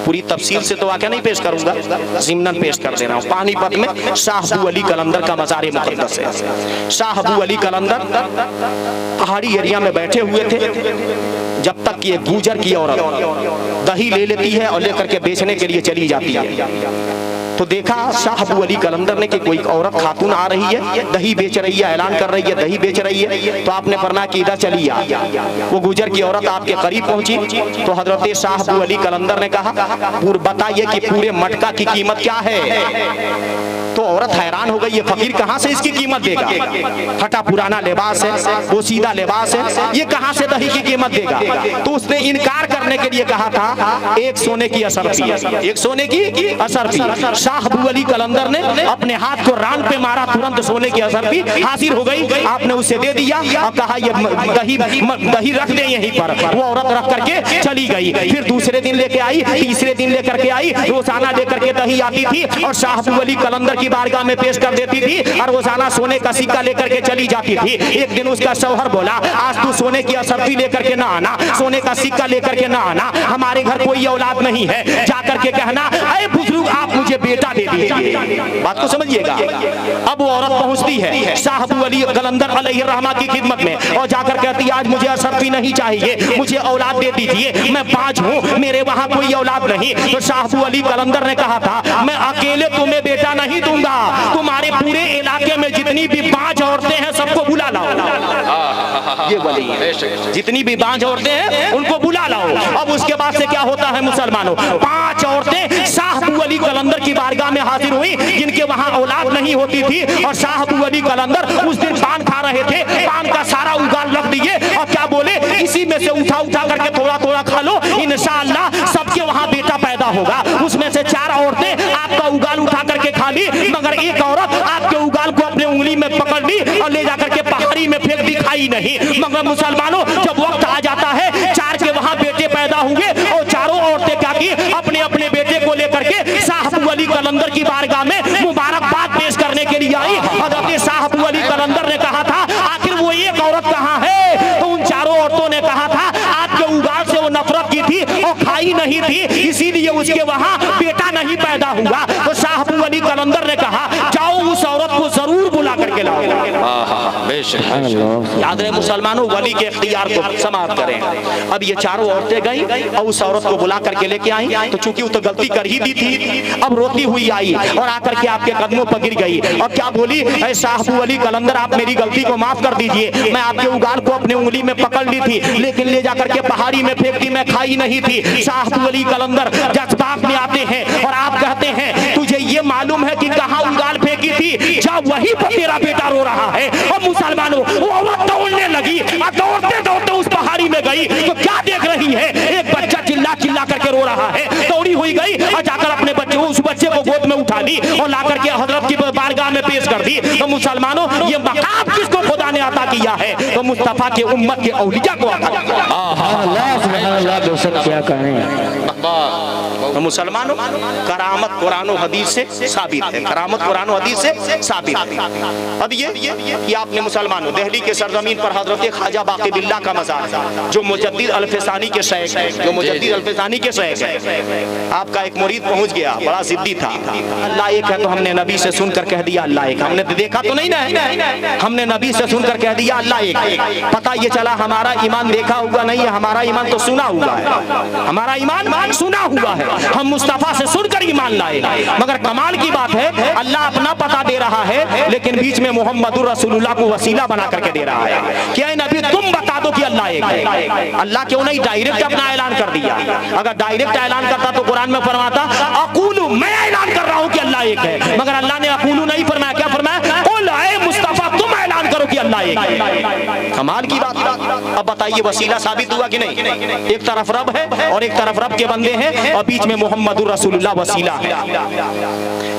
पूरी तफसील से तो वाक़या नहीं पेश करूंगा, ज़िम्नन पेश कर दे रहा हूँ। पानीपत में शाह अबू अली कलंदर का मज़ार मुकद्दस है। शाह अबू अली कलंदर पहाड़ी एरिया में बैठे हुए थे, जब तक कि एक गुजर की औरत दही ले लेती है और लेकर के बेचने के लिए चली जाती है। तो देखा शाह अबू अली कलंदर ने कि कोई औरत खातून आ रही है, दही बेच रही है, ऐलान कर रही है दही बेच रही है। तो आपने फरमाया कि इधर चली आ। वो गुजर की औरत आपके करीब पहुंची तो हजरत शाह अबू अली कलंदर ने कहा, बताइए कि पूरे मटका की कीमत क्या है? तो औरत हैरान हो गई, ये फकीर कहाँ से इसकी कीमत देगा? फटा पुराना लिबास है, पोसीदा लिबास है, ये कहाँ से दही की कीमत देगा? तो उसने इनकार करने के लिए कहा था एक सोने की असरफी, एक सोने की असरफी। शाह अबू अली कलंदर ने अपने हाथ को रान पे मारा, तुरंत सोने की असरफी हाजिर हो गई। आपने उसे दे दिया और कहा ये दही रख दे यहीं पर। वो औरत रख करके चली गई। फिर दूसरे दिन लेके आई, तीसरे दिन लेकर के आई, रोजाना लेकर के दही आती थी और शाह अबू अली कलंदर की बारगाह में पेश कर देती थी और रोजाना सोने का सिक्का लेकर के चली जाती थी। एक दिन उसका शौहर बोला, आज तू सोने की असरफी लेकर के ना आना, सोने का सिक्का लेकर के ना आना, हमारे घर कोई औलाद नहीं है, जाकर के कहना अरे बुजुर्ग आप मुझे बेटा दे दीजिए। बात को समझिएगा। अब वो औरत पहुंचती है शाह अबू अली कलंदर अलैहिर्रहमा की खिदमत में और जाकर कहती है आज मुझे असरफी नहीं चाहिए, मुझे औलाद दे दीजिए, मैं बाज हूँ, मेरे वहां कोई औलाद नहीं। तो शाह अबू अली कलंदर ने कहा था मैं अकेले तुम्हें बेटा नहीं दूंगा, तुम्हारे पूरे इलाके में जितनी भी बाज औरतें हैं सबको बुला लाओ। ये बोली जितनी भी बाज औरतें हैं उनको बुला लाओ। अब उसके बाद से क्या होता है मुसलमानों, 5 औरतें शाह अबू अली कलंदर की बारगाह में हाजिर हुई जिनके वहां औलाद नहीं होती थी। और शाह अबू अली कलंदर उस दिन पान खा रहे थे, पान का सारा उगाल रख दिए और क्या बोले इसी में से उठा उठा करके थोड़ा थोड़ा खा लो, इंशाअल्लाह सबके वहां बेटा पैदा होगा। उसमें से 4 औरतें आपका उगाल उठा करके खा ली, मगर एक औरत आपके उगाल को अपने उंगली में पकड़ ली और ले जाकर के पहाड़ी में फेंक दी, खाई नहीं। मगर मुसलमानों जब वक्त आ जाता है 4 के वहां बेटे पैदा हुए और चारों औरतें क्या की अपने अपने बेटे को लेकर के शाह अबू अली कलंदर की बारगाह में मुबारकबाद पेश करने के लिए आई। हज़रत शाह अबू अली कलंदर ने कहा था आखिर वो एक औरत कहाँ है? तो उन चारों औरतों ने कहा था आपके उगाल से वो नफरत की थी और खाई नहीं थी, इसीलिए उसके वहां बेटा नहीं पैदा हुआ। तो शाह अबू अली कलंदर ने कहा जाओ उस औरत को जरूर बुला करके लाओ। याद रहे मुसलमानों, वली के इख्तियार को समाप्त करें। अब ये चारों औरतें गई और उस औरत को बुला करके लेके आई, तो चूंकि वो तो गलती कर ही दी थी, अब रोती हुई आई और आकर के आपके कदमों पर गिर गई और क्या बोली ऐ शाह अबू अली कलंदर आप मेरी गलती को माफ कर दीजिए, मैं आपके उगाल को अपने उंगली में पकड़ ली थी लेकिन ले जाकर के पहाड़ी में फेंक दी, मैं खाई नहीं थी। शाह अबू अली कलंदर जज्बात में आते हैं और आप कहते हैं तुझे ये मालूम है कि कहाँ उंगाल फेंकी थी? जा वहीं पर तेरा बेटा रो रहा है। और मुसलमानों वो औरत दौड़ने लगी और दौड़ते दौड़ते उस पहाड़ी में गई तो क्या देख रही है, एक बच्चा चिल्ला चिल्ला करके रो रहा है। दौड़ी हुई गई और जाकर अपने बच्चे उस बच्चे को गोद में उठा ली और ला करके हजरत की बारगाह में पेश कर दी। तो मुसलमानों ये मकाम किसको खुदा ने अता किया है? तो मुस्तफा के उम्मत के औलिया को अता किया। क्या कहें। तो मुसलमानों करामत कुरान और हदीस से साबित है, करामत कुरान और हदीस से साबित है। अब ये आपने मुसलमानों दिल्ली के सरजमीन पर हजरत ख्वाजा बाकी बिल्ला का मज़ार है जो मुजद्दिद अल्फसानी के शेख है, जो मुजद्दिद अल्फसानी के शेख है। आपका एक मुरीद पहुंच गया, बड़ा जिद्दी था, अल्लाह एक है तो हमने नबी से सुनकर कह दिया अल्लाह एक, हमने देखा तो नहीं ना, हमने नबी से सुनकर कह दिया अल्लाह एक। पता ये चला हमारा ईमान देखा हुआ नहीं है, हमारा ईमान तो सुना हुआ है, हमारा ईमान सुना हुआ है। हम मुस्तफा से सुनकर ईमान लाए। मगर कमाल की बात है अल्लाह अपना पता दे रहा है लेकिन बीच में मोहम्मदुर रसूलुल्लाह को वसीला बना करके दे रहा है। क्या नबी तुम बता दो कि अल्लाह एक है। अल्लाह क्यों नहीं डायरेक्ट अपना ऐलान कर दिया? अगर डायरेक्ट ऐलान करता तो कुरान में फरमाता अकूलु, मैं ऐलान कर रहा हूं कि अल्लाह एक है। मगर अल्लाह ने अकूलु नहीं फरमाया, क्या फरमाया? कुल ऐ मुस्तफा तुम ऐलान करो कि अल्लाह एक है। कमाल की बात। अब बताइए वसीला साबित हुआ कि नहीं? एक तरफ रब है और एक तरफ रब के बंदे हैं और बीच में मोहम्मदुर रसूलुल्लाह वसीला है।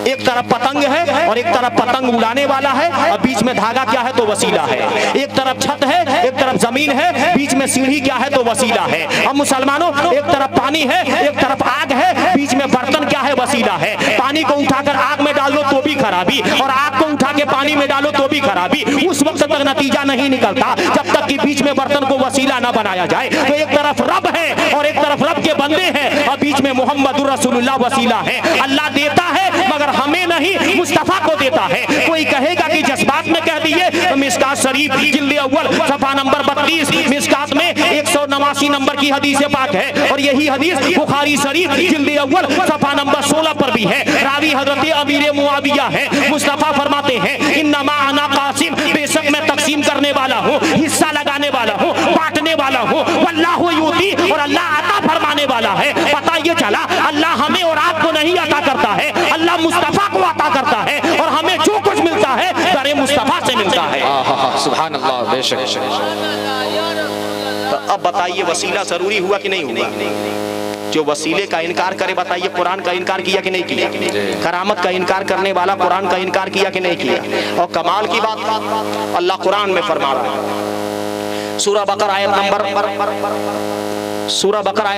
एक तरफ पतंग है और एक तरफ पतंग उड़ाने वाला है और बीच में धागा क्या है तो वसीला है। एक तरफ छत है, एक तरफ जमीन है, बीच में सीढ़ी क्या है तो वसीला है। अब मुसलमानों एक तरफ पानी है, एक तरफ आग है, बीच में बर्तन क्या है वसीला है। पानी को उठाकर आग में डाल दो तो भी खराबी और आग को उठा के पानी में डालो तो भी खराबी। उस वक्त तक नतीजा नहीं निकलता जब तक कि बीच में बर्तन को वसीला ना बनाया जाए। तो एक तरफ रब है और एक तरफ रब के बंदे हैं और बीच में मोहम्मदुर रसूलुल्लाह वसीला है। अल्लाह देता है मगर हमें नहीं मुस्तफा को देता है। कोई कहेगा कि जज्बात में कह दिए तो मिशकात शरीफ जिल्द अव्वल सफा नंबर 32 मिशकात में 189 नंबर की हदीस पाक है और यही हदीस बुखारी शरीफ जिल्द अव्वल सफा नंबर 16 पर भी है। रावी हजरत अमीर मुआविया है। मुस्तफा फरमाते हैं इन्नमा अना कासिम, बेशक मैं तकसीम करने वाला हूँ, हिस्सा लगाने वाला हूँ, बांटने वाला हूँ। वल्लाहु यूती, और अल्लाह अता फरमाने वाला है। पता ये चला अल्लाह हमें और आपको नहीं अता करता है, अल्लाह मुस्तफा को अता करता है और सुभान अल्लाह, बेशक। तो अब बताइए वसीला जरूरी हुआ कि नहीं हुआ? जो वसीले का इनकार करे, बताइए कुरान का इनकार किया कि नहीं किया? करामत का इनकार करने वाला कुरान का इनकार किया कि नहीं किया? और कमाल की बात अल्लाह कुरान में फरमा रहा है, सूरह बकरा आयत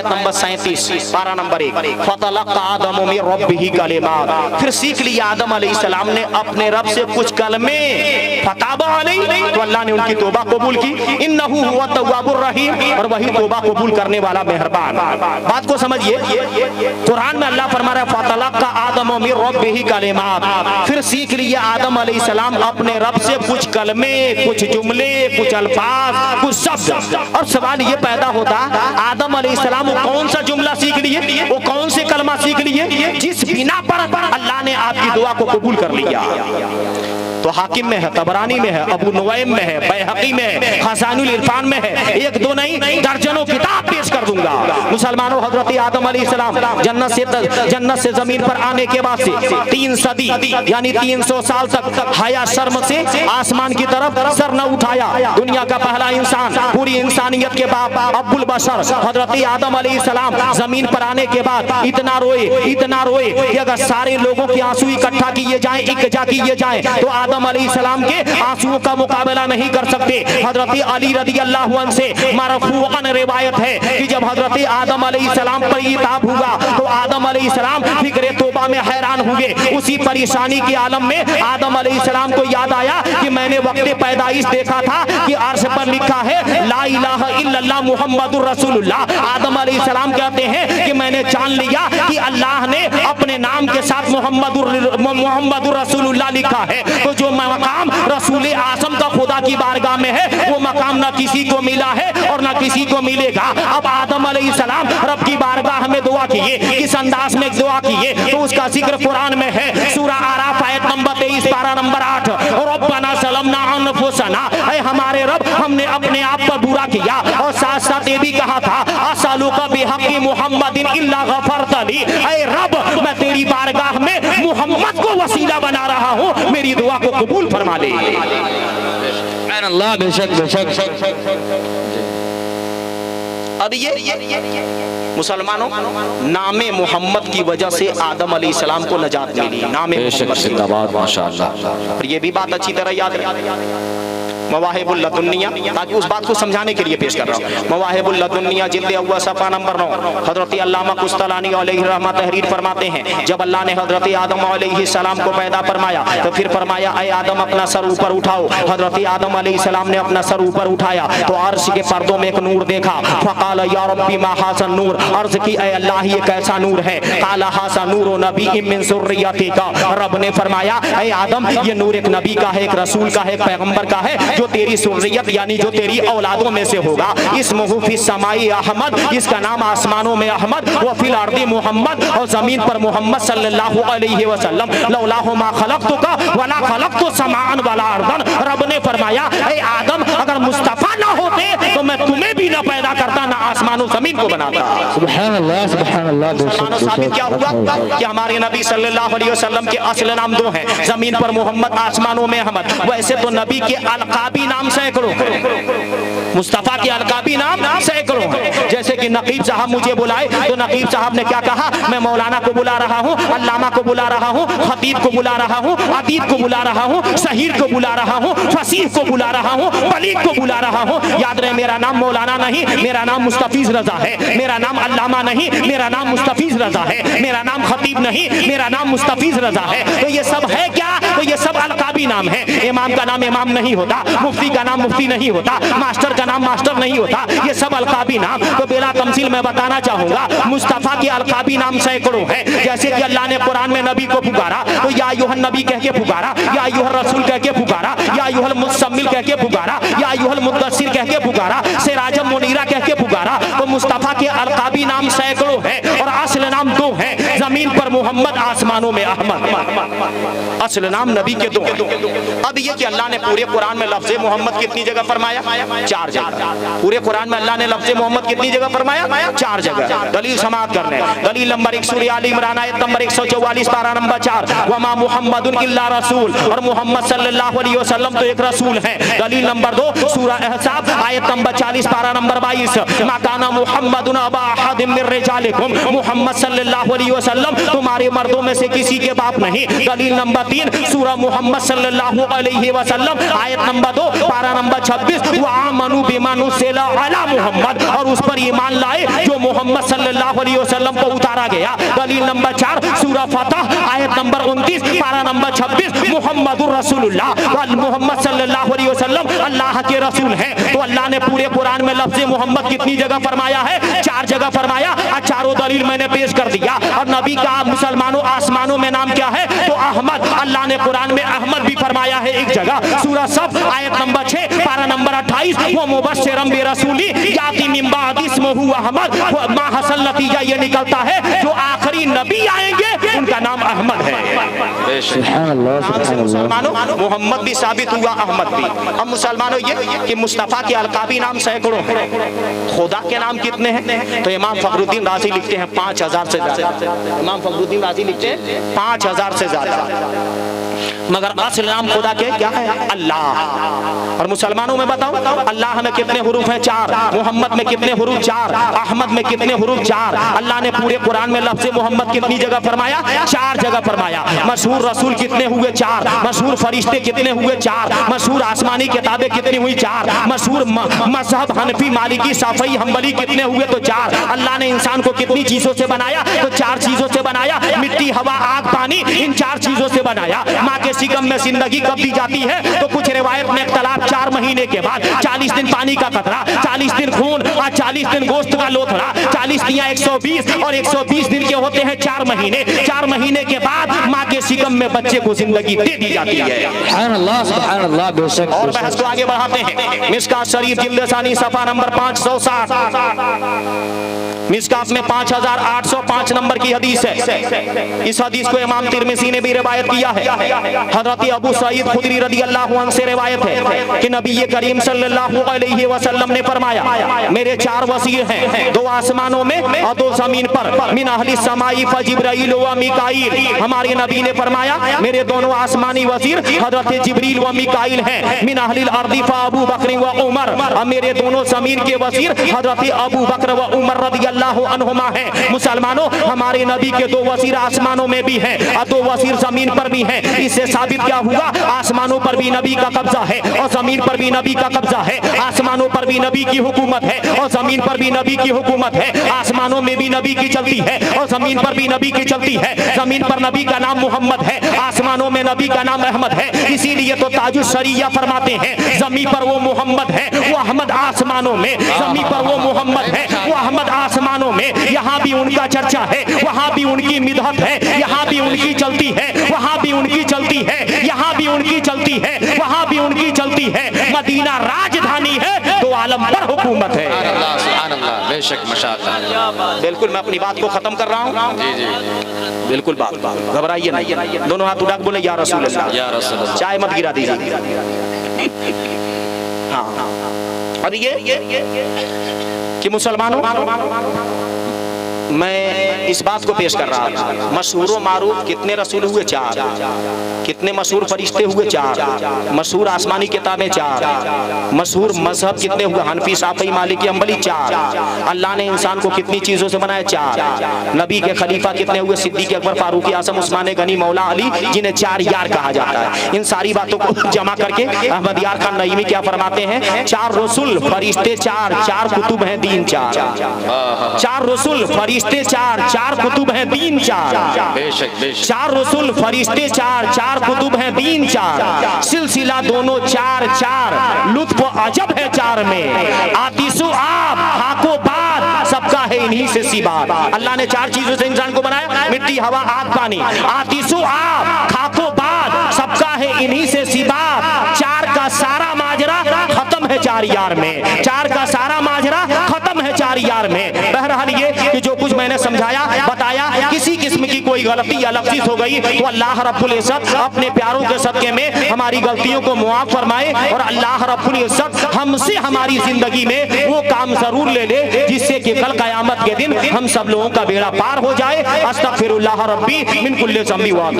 नंबर 37 पारा नंबर 1, फतलक्का आदम मिन रब्बिही कलिमात, फिर सीख लिया आदम अलैहिस्सलाम ने अपने रब से कुछ कलमे, फताबा अलैहि, तो अल्लाह ने उनकी तौबा कबूल की, इन्नहु हुवा तव्वाबुर रहीम, और वही तौबा कबूल करने वाला मेहरबान। बात को समझिए, कुरान में अल्लाह फरमा रहा है फतलक्का आदम मिन रब्बिही कलिमात, फिर सीख लिया आदम अलैहिस्सलाम अपने रब से कुछ कलमे, कुछ जुमले, कुछ अल्फाज, कुछ शब्द। और सवाल ये पैदा होता, आदम अलैहिस्सलाम वो कौन सा जुमला सीख लिए, वो कौन से कलमा सीख लिए जिस बिना पर अल्लाह ने आपकी दुआ को कबूल कर लिया? तो हाकिम में है, तबरानी में है, अबू नुवैम में है, बैहकी में है, खजानुल इरफान में है, एक दो नहीं दर्जनों किताब पेश कर दूंगा। मुसलमानों, हजरत आदम अलैहिस्सलाम जन्नत से जमीन पर आने के बाद से 3 सदी यानी 300 साल तक हया शर्म से आसमान की तरफ सर न उठाया। दुनिया का पहला इंसान, पूरी इंसानियत के बाप अब्बुल बशर हजरत आदम अलैहिस्सलाम जमीन पर आने के बाद इतना रोए कि अगर सारे लोगों के आंसू इकट्ठा किए जाएं, इकट्ठा किए जाएं, तो आदम अलैहिस्सलाम के आंसुओं का मुकाबला नहीं कर सकते। हजरत अली रदियल्लाहु अन्हु से मरफूअन रिवायत है कि जब हजरत आदम अलैहिस्सलाम पर इताब हुआ तो आदम अलैहिस्सलाम फिक्रे तौबा में हैरान हुए। उसी परेशानी के आलम में आदम अलैहिस्सलाम को याद आया कि मैंने वक्ते पैदाइश देखा था कि अर्श पर लिखा है ला इलाहा इल्लल्लाह मुहम्मदुर रसूलुल्लाह। आदम अलैहिस्सलाम कहते हैं कि मैंने जान लिया कि अल्लाह ने अपने नाम के साथ मुहम्मदुर रसूलुल्लाह लिखा है। तो जो मकाम रसूल आजम का खुदा की बारगाह में है वो मकाम ना किसी को मिला है और ना किसी को मिलेगा। अब आदम अलैहिस्सलाम रब की बारगाह में दुआ किए, किस अंदाज में दुआ किए, तो उसका जिक्र कुरान में है। सूरह आराफ आयत नंबर 23 पारा नंबर 8, रब्बना ज़लमना अनफुसना, ऐ हमारे रब हमने अपने आप पर बुरा किया। और साथ साथ ये भी कहा था असअलुका बिहक़्क़ि मुहम्मदिन इल्ला गफ़रतली, ऐ रब मैं तेरी बारगाह में मुहम्मद को वसीला बना रहा हूँ, मेरी दुआ को कबूल फरमा ले। अल्लाह, बेशक बेशक। अब ये मुसलमानों, नामे मोहम्मद की वजह से आदम अलैहिस्सलाम को नजात मिली। नामे जिंदाबाद, माशाअल्लाह। और ये भी बात अच्छी तरह याद रखिए, मवाहिबुल लदुन्निया, ताकि उस बात को समझाने के लिए पेश कर रहा हूँ। मवाहिबुल लदुन्निया जिल्द अव्वल सफ़ा नंबर 9, हजरत अल्लामा कुस्तलानी अलैहि रहमत तहरीर फरमाते हैं, जब अल्लाह ने हजरत आदम अलैहिस्सलाम को पैदा फरमाया तो फिर फरमाया ऐ आदम अपना सर ऊपर उठाओ। हजरत आदम अलैहिस्सलाम ने अपना सर ऊपर उठाया तो अर्श के पर्दों में एक नूर देखा। फ़क़ाल या रब्बी मा हाज़ा नूर, अर्ज़ की ऐ अल्लाह ये कैसा नूर है। क़ाल हाज़ा नूर नबी मिन ज़ुर्रियतिका, रब ने फरमाया ऐ आदम ये नूर एक नबी का है, एक रसूल का है, एक पैगंबर का है, जो तेरी सुर्रियत यानी जो तेरी औलादों में से होगा। इस्मुहु फिस समाई अहमद, इसका नाम आसमानों में अहमद, व फिल अर्दी मोहम्मद, और जमीन पर मोहम्मद सल्लल्लाहु अलैहि वसल्लम। लौलाहु मा खलक़तुका वला खलक़तु समाअन वला अर्दन, रब ने फरमाया ऐ आदम अगर मुस्तफा ना होते तो मैं तुम्हें भी ना पैदा करता, ना आसमानों जमीन को बनाता। सुभान अल्लाह, सुभान अल्लाह। साबित क्या हुआ कि हमारे नबी सल्लल्लाहु अलैहि वसल्लम के असल नाम 2 हैं, जमीन पर मोहम्मद, आसमानों में अहमद। वैसे तो नबी के अलकाबी नाम सैकड़ों, मुस्तफा के अलकाबी नाम सैकड़ों हैं। जैसे कि नकीब साहब मुझे बुलाए तो नकीब साहब ने क्या कहा, मैं मौलाना को बुला रहा हूँ, अल्लामा को बुला रहा हूँ, खतीब को बुला रहा हूँ, अदीब को बुला रहा हूँ, शहीद को बुला रहा हूँ, फसीह को बुला रहा हूँ, बलीग को बुला रहा हूँ। याद रहे मेरा नाम मौलाना नहीं, मेरा नाम मुस्तफीज रजा है। मेरा नाम अल्लामा नहीं, मेरा नाम मुस्तफीज रजा है। मेरा नाम खतीब नहीं, मेरा नाम मुस्तफीज रजा है। तो ये सब है क्या, तो ये सब अलकाबी नाम है। इमाम का नाम इमाम नहीं होता, मुफ्ती का नाम मुफ्ती नहीं होता, मास्टर का नाम मास्टर नहीं होता, ये सब अलकाबी नाम। तो बेला तमसील मैं बताना चाहूंगा, मुस्तफा के अलकाबी नाम सैकड़ों हैं। जैसे कि अल्लाह ने कुरान में नबी को पुकारा तो या अय्युहन नबी कह के पुकारा, या अय्युहर रसूल कह के पुकारा, या अय्युहल मुज़म्मिल कह के पुकारा, या अय्युहल मुद्दस्सिर कह के पुकारा, सिराजम मुनीरा कह के पुकारा। तो मुस्तफा के अलकाबी नाम सैकड़ों हैं और असल नाम 2 हैं। जमीन पर मोहम्मद, आसमानों में अहमद। असल नाम नबी के दो। अब ये कि अल्लाह ने पूरे कुरान में लफ्ज़ मोहम्मद कितनी जगह फरमाया? 4 जगह। पूरे कुरान में अल्लाह ने लफ्ज़ मोहम्मद कितनी जगह फरमाया? 4 जगह। दलील समाप्त करने, दलील नंबर 1 सूरह आल इमरान आयत नंबर 144 पारा नंबर 4, वमा मुहम्मदुन इल्ला रसूल, और मोहम्मद सल्लल्लाहु अलैहि वसल्लम तो एक रसूल है। दलील नंबर 2 सूरह अहज़ाब आयत नंबर 40 पारा नंबर 22, मा काना मुहम्मदुन अबा अहदिम मिन रिजालिकुम, मोहम्मद सल्लल्लाहु अलैहि वसल्लम तुम्हारे मर्दों में से किसी के बाप नहीं। दलील नंबर 3 सूरह मोहम्मद सल्लल्लाहु अलैहि वसल्लम आयत नंबर 2 पारा नंबर 26, व आमनु बिमा नुज़िला अला मुहम्मद, और उस पर ईमान लाए जो मोहम्मद सल्लल्लाहु अलैहि वसल्लम को उतारा गया। दलील नंबर 4 सूरह फतह आयत नंबर 29 पारा नंबर 26, मुहम्मदुर रसूलुल्लाह, मोहम्मद सल्लल्लाहु अलैहि वसल्लम अल्लाह के रसूल हैं। तो अल्लाह ने पूरे कुरान में लफ्ज़ मोहम्मद कितनी जगह फरमाया है? 4 जगह फरमाया। चारों दलील मैंने पेश कर दिया। और नबी का मुसलमानों आसमानों में नाम क्या है? तो अहमद। अल्लाह ने कुरान में अहमद भी फरमाया है एक जगह, सूरह सफ आयत नंबर 6 पारा नंबर 28, वो मुबश्शिरम बिरसूली याती मिन बादि इस्मुहु अहमद। मा हसल नतीजा ये निकलता है जो आखिरी नबी आएंगे उनका नाम अहमद है। सुभान अल्लाह। मुसलमानों मोहम्मद भी साबित हुआ, अहमद भी। अब मुसलमानों ये कि मुस्तफ़ा के अलकाबी नाम सैकड़ों हैं, खुदा के नाम कितने हैं? तो इमाम फखरुद्दीन राज़ी लिखते हैं 5000 से ज्यादा। इमाम फखरुद्दीन राज़ी लिखते हैं 5000 से ज्यादा। मगर असल नाम खुदा के क्या है? अल्लाह। और मुसलमानों में बताओ, अल्लाह में कितने हुरूफ हैं? 4। मोहम्मद में कितने हुरूफ? 4। अहमद में कितने हुरूफ? 4। अल्लाह ने पूरे कुरान में लफ्ज़ मोहम्मद कितनी जगह फरमाया? 4 जगह फरमाया। मशहूर रसूल कितने हुए? 4। मशहूर फरिश्ते कितने हुए? 4। मशहूर आसमानी किताबें कितनी हुई? 4। मशहूर मजहब हनफी, मालिकी, शाफई, हम्बली कितने हुए? तो 4। अल्लाह ने इंसान को कितनी चीजों से बनाया? तो 4 चीजों से बनाया। मिट्टी, हवा, आग, पानी, इन 4 चीजों से बनाया। माँ के सिगम में जिंदगी कब दी जाती है? तो कुछ रिवायत में इख्तलाफ 4 महीने के बाद। 40 दिन पानी का कतरा, 40 दिन खून और 40 दिन गोश्त का लोथड़ा, 40 दिया 120 और 120 दिन के होते हैं 4 महीने। 4 महीने के बाद माँ के सिगम में बच्चे को जिंदगी दे दी जाती है। सुभान अल्लाह, बेशक। और बहस को आगे बढ़ाते हैं। मिशकात शरीफ जिल्द सानी सफा नंबर 560, मिशकात में 5805 नंबर की हदीस है। इस हदीस को इमाम तिरमिज़ी ने भी रिवायत किया है। हज़रत अबू सईद खुदरी रज़ियल्लाहु अन्हु से रिवायत है कि नबी करीम सल्लल्लाहु अलैहि वसल्लम ने फरमाया, मेरे 4 वज़ीर हैं, 2 आसमानों में और 2 जमीन पर। मिन अहली समाई फजिब्राइल व मीकाईल, हमारे नबी ने फरमाया मेरे दोनों आसमानी वज़ीर हज़रत जिब्रील व मीकाईल हैं। मिन अहलिल अर्दी फअबू बकर व उमर, और मेरे दोनों जमीन के वज़ीर हज़रत अबू बकर व उमर रज़ियल्लाहु अन्हुमा हैं। मुसलमानों हमारे नबी के 2 वज़ीर आसमानों में भी हैं और 2 वज़ीर जमीन पर भी हैं। इससे साबित क्या हुआ? आसमानों पर भी नबी का कब्जा है और जमीन पर भी नबी का कब्जा है। आसमानों पर भी नबी की हुकूमत है और जमीन पर भी नबी की हुकूमत है। आसमानों में भी नबी की चलती है और जमीन पर भी नबी की चलती है। जमीन पर नबी का नाम मोहम्मद है, आसमानों में नबी का नाम अहमद है। इसीलिए तो ताजुश शरिया फरमाते हैं, जमीन पर वो मोहम्मद है, वो अहमद आसमानों में। जमीन पर वो मोहम्मद है, वो अहमद आसमानों में। यहाँ भी उनका चर्चा है, वहाँ भी उनकी मिदहत है। यहाँ भी उनकी चलती है, वहाँ भी उनकी चलती है। यहाँ भी उनकी चलती है, वहाँ भी उनकी चलती है। मदीना राजधानी है, 2 आलम पर हुकूमत है। सुभान अल्लाह, बेशक, माशाअल्लाह। बिल्कुल, मैं अपनी बात को खत्म कर रहा हूँ। जी जी, बिल्कुल, बात घबराइए नहीं। दोनों हाथ उठा के बोले या रसूल अल्लाह, या रसूल अल्लाह। चाय मत गिरा दीजिए। हाँ, और ये कि मुसलमानों मैं इस बात को पेश कर रहा था, मशहूर व मारूफ कितने रसूल हुए? 4। कितने मशहूर फरिश्ते हुए? 4। मशहूर आसमानी किताबें 4। मशहूर मजहब कितने हुए? हनफी, शाफी, मालिकी, हम्बली 4। अल्लाह ने इंसान को कितनी चीजों से बनाया? 4। नबी के खलीफा कितने हुए? सिद्दीक अकबर, फारूक आजम, उस्मान गनी, मौला अली, जिन्हें 4 यार कहा जाता है। इन सारी बातों को जमा करके अहमद यार खान नईमी क्या फरमाते हैं? 4 रसूल फरिश्ते 4 कुतुब हैं दीन 4। 4 रसूल फरिश्ते 4 कुतुब हैं दीन 4। बेशक बेशक। 4 रसूल फरिश्ते 4 कुतुब हैं दीन 4। सिलसिला दोनों 4 लुत्फ अजब है 4 में। आतिशु आप हाको बाद सबका है इन्हीं से सिबात। अल्लाह ने 4 चीजों से इंसान को बनाया, मिट्टी, हवा, आग, पानी। आतिशु आप खाको बाद सबका है इन्हीं से सिबात। 4 का सारा माजरा खत्म है 4 यार में। 4 का सारा माजरा खत्म है 4 यार में। बहरहाल ये कि जो कुछ मैंने समझाया बताया, किसी किस्म की गलती या लफ्ज़ हो गई तो अल्लाह रब्बुल इज्जत अपने प्यारों के सदके में हमारी गलतियों को मुआफ फरमाए और अल्लाह रब्बुल इज्जत हमसे हमारी जिंदगी में वो काम जरूर ले ले जिससे कि कल कयामत के दिन हम सब लोगों का बेड़ा पार हो जाए। अस्तगफिरुल्लाह रब्बी मिन कुल्ली ज़ंबी व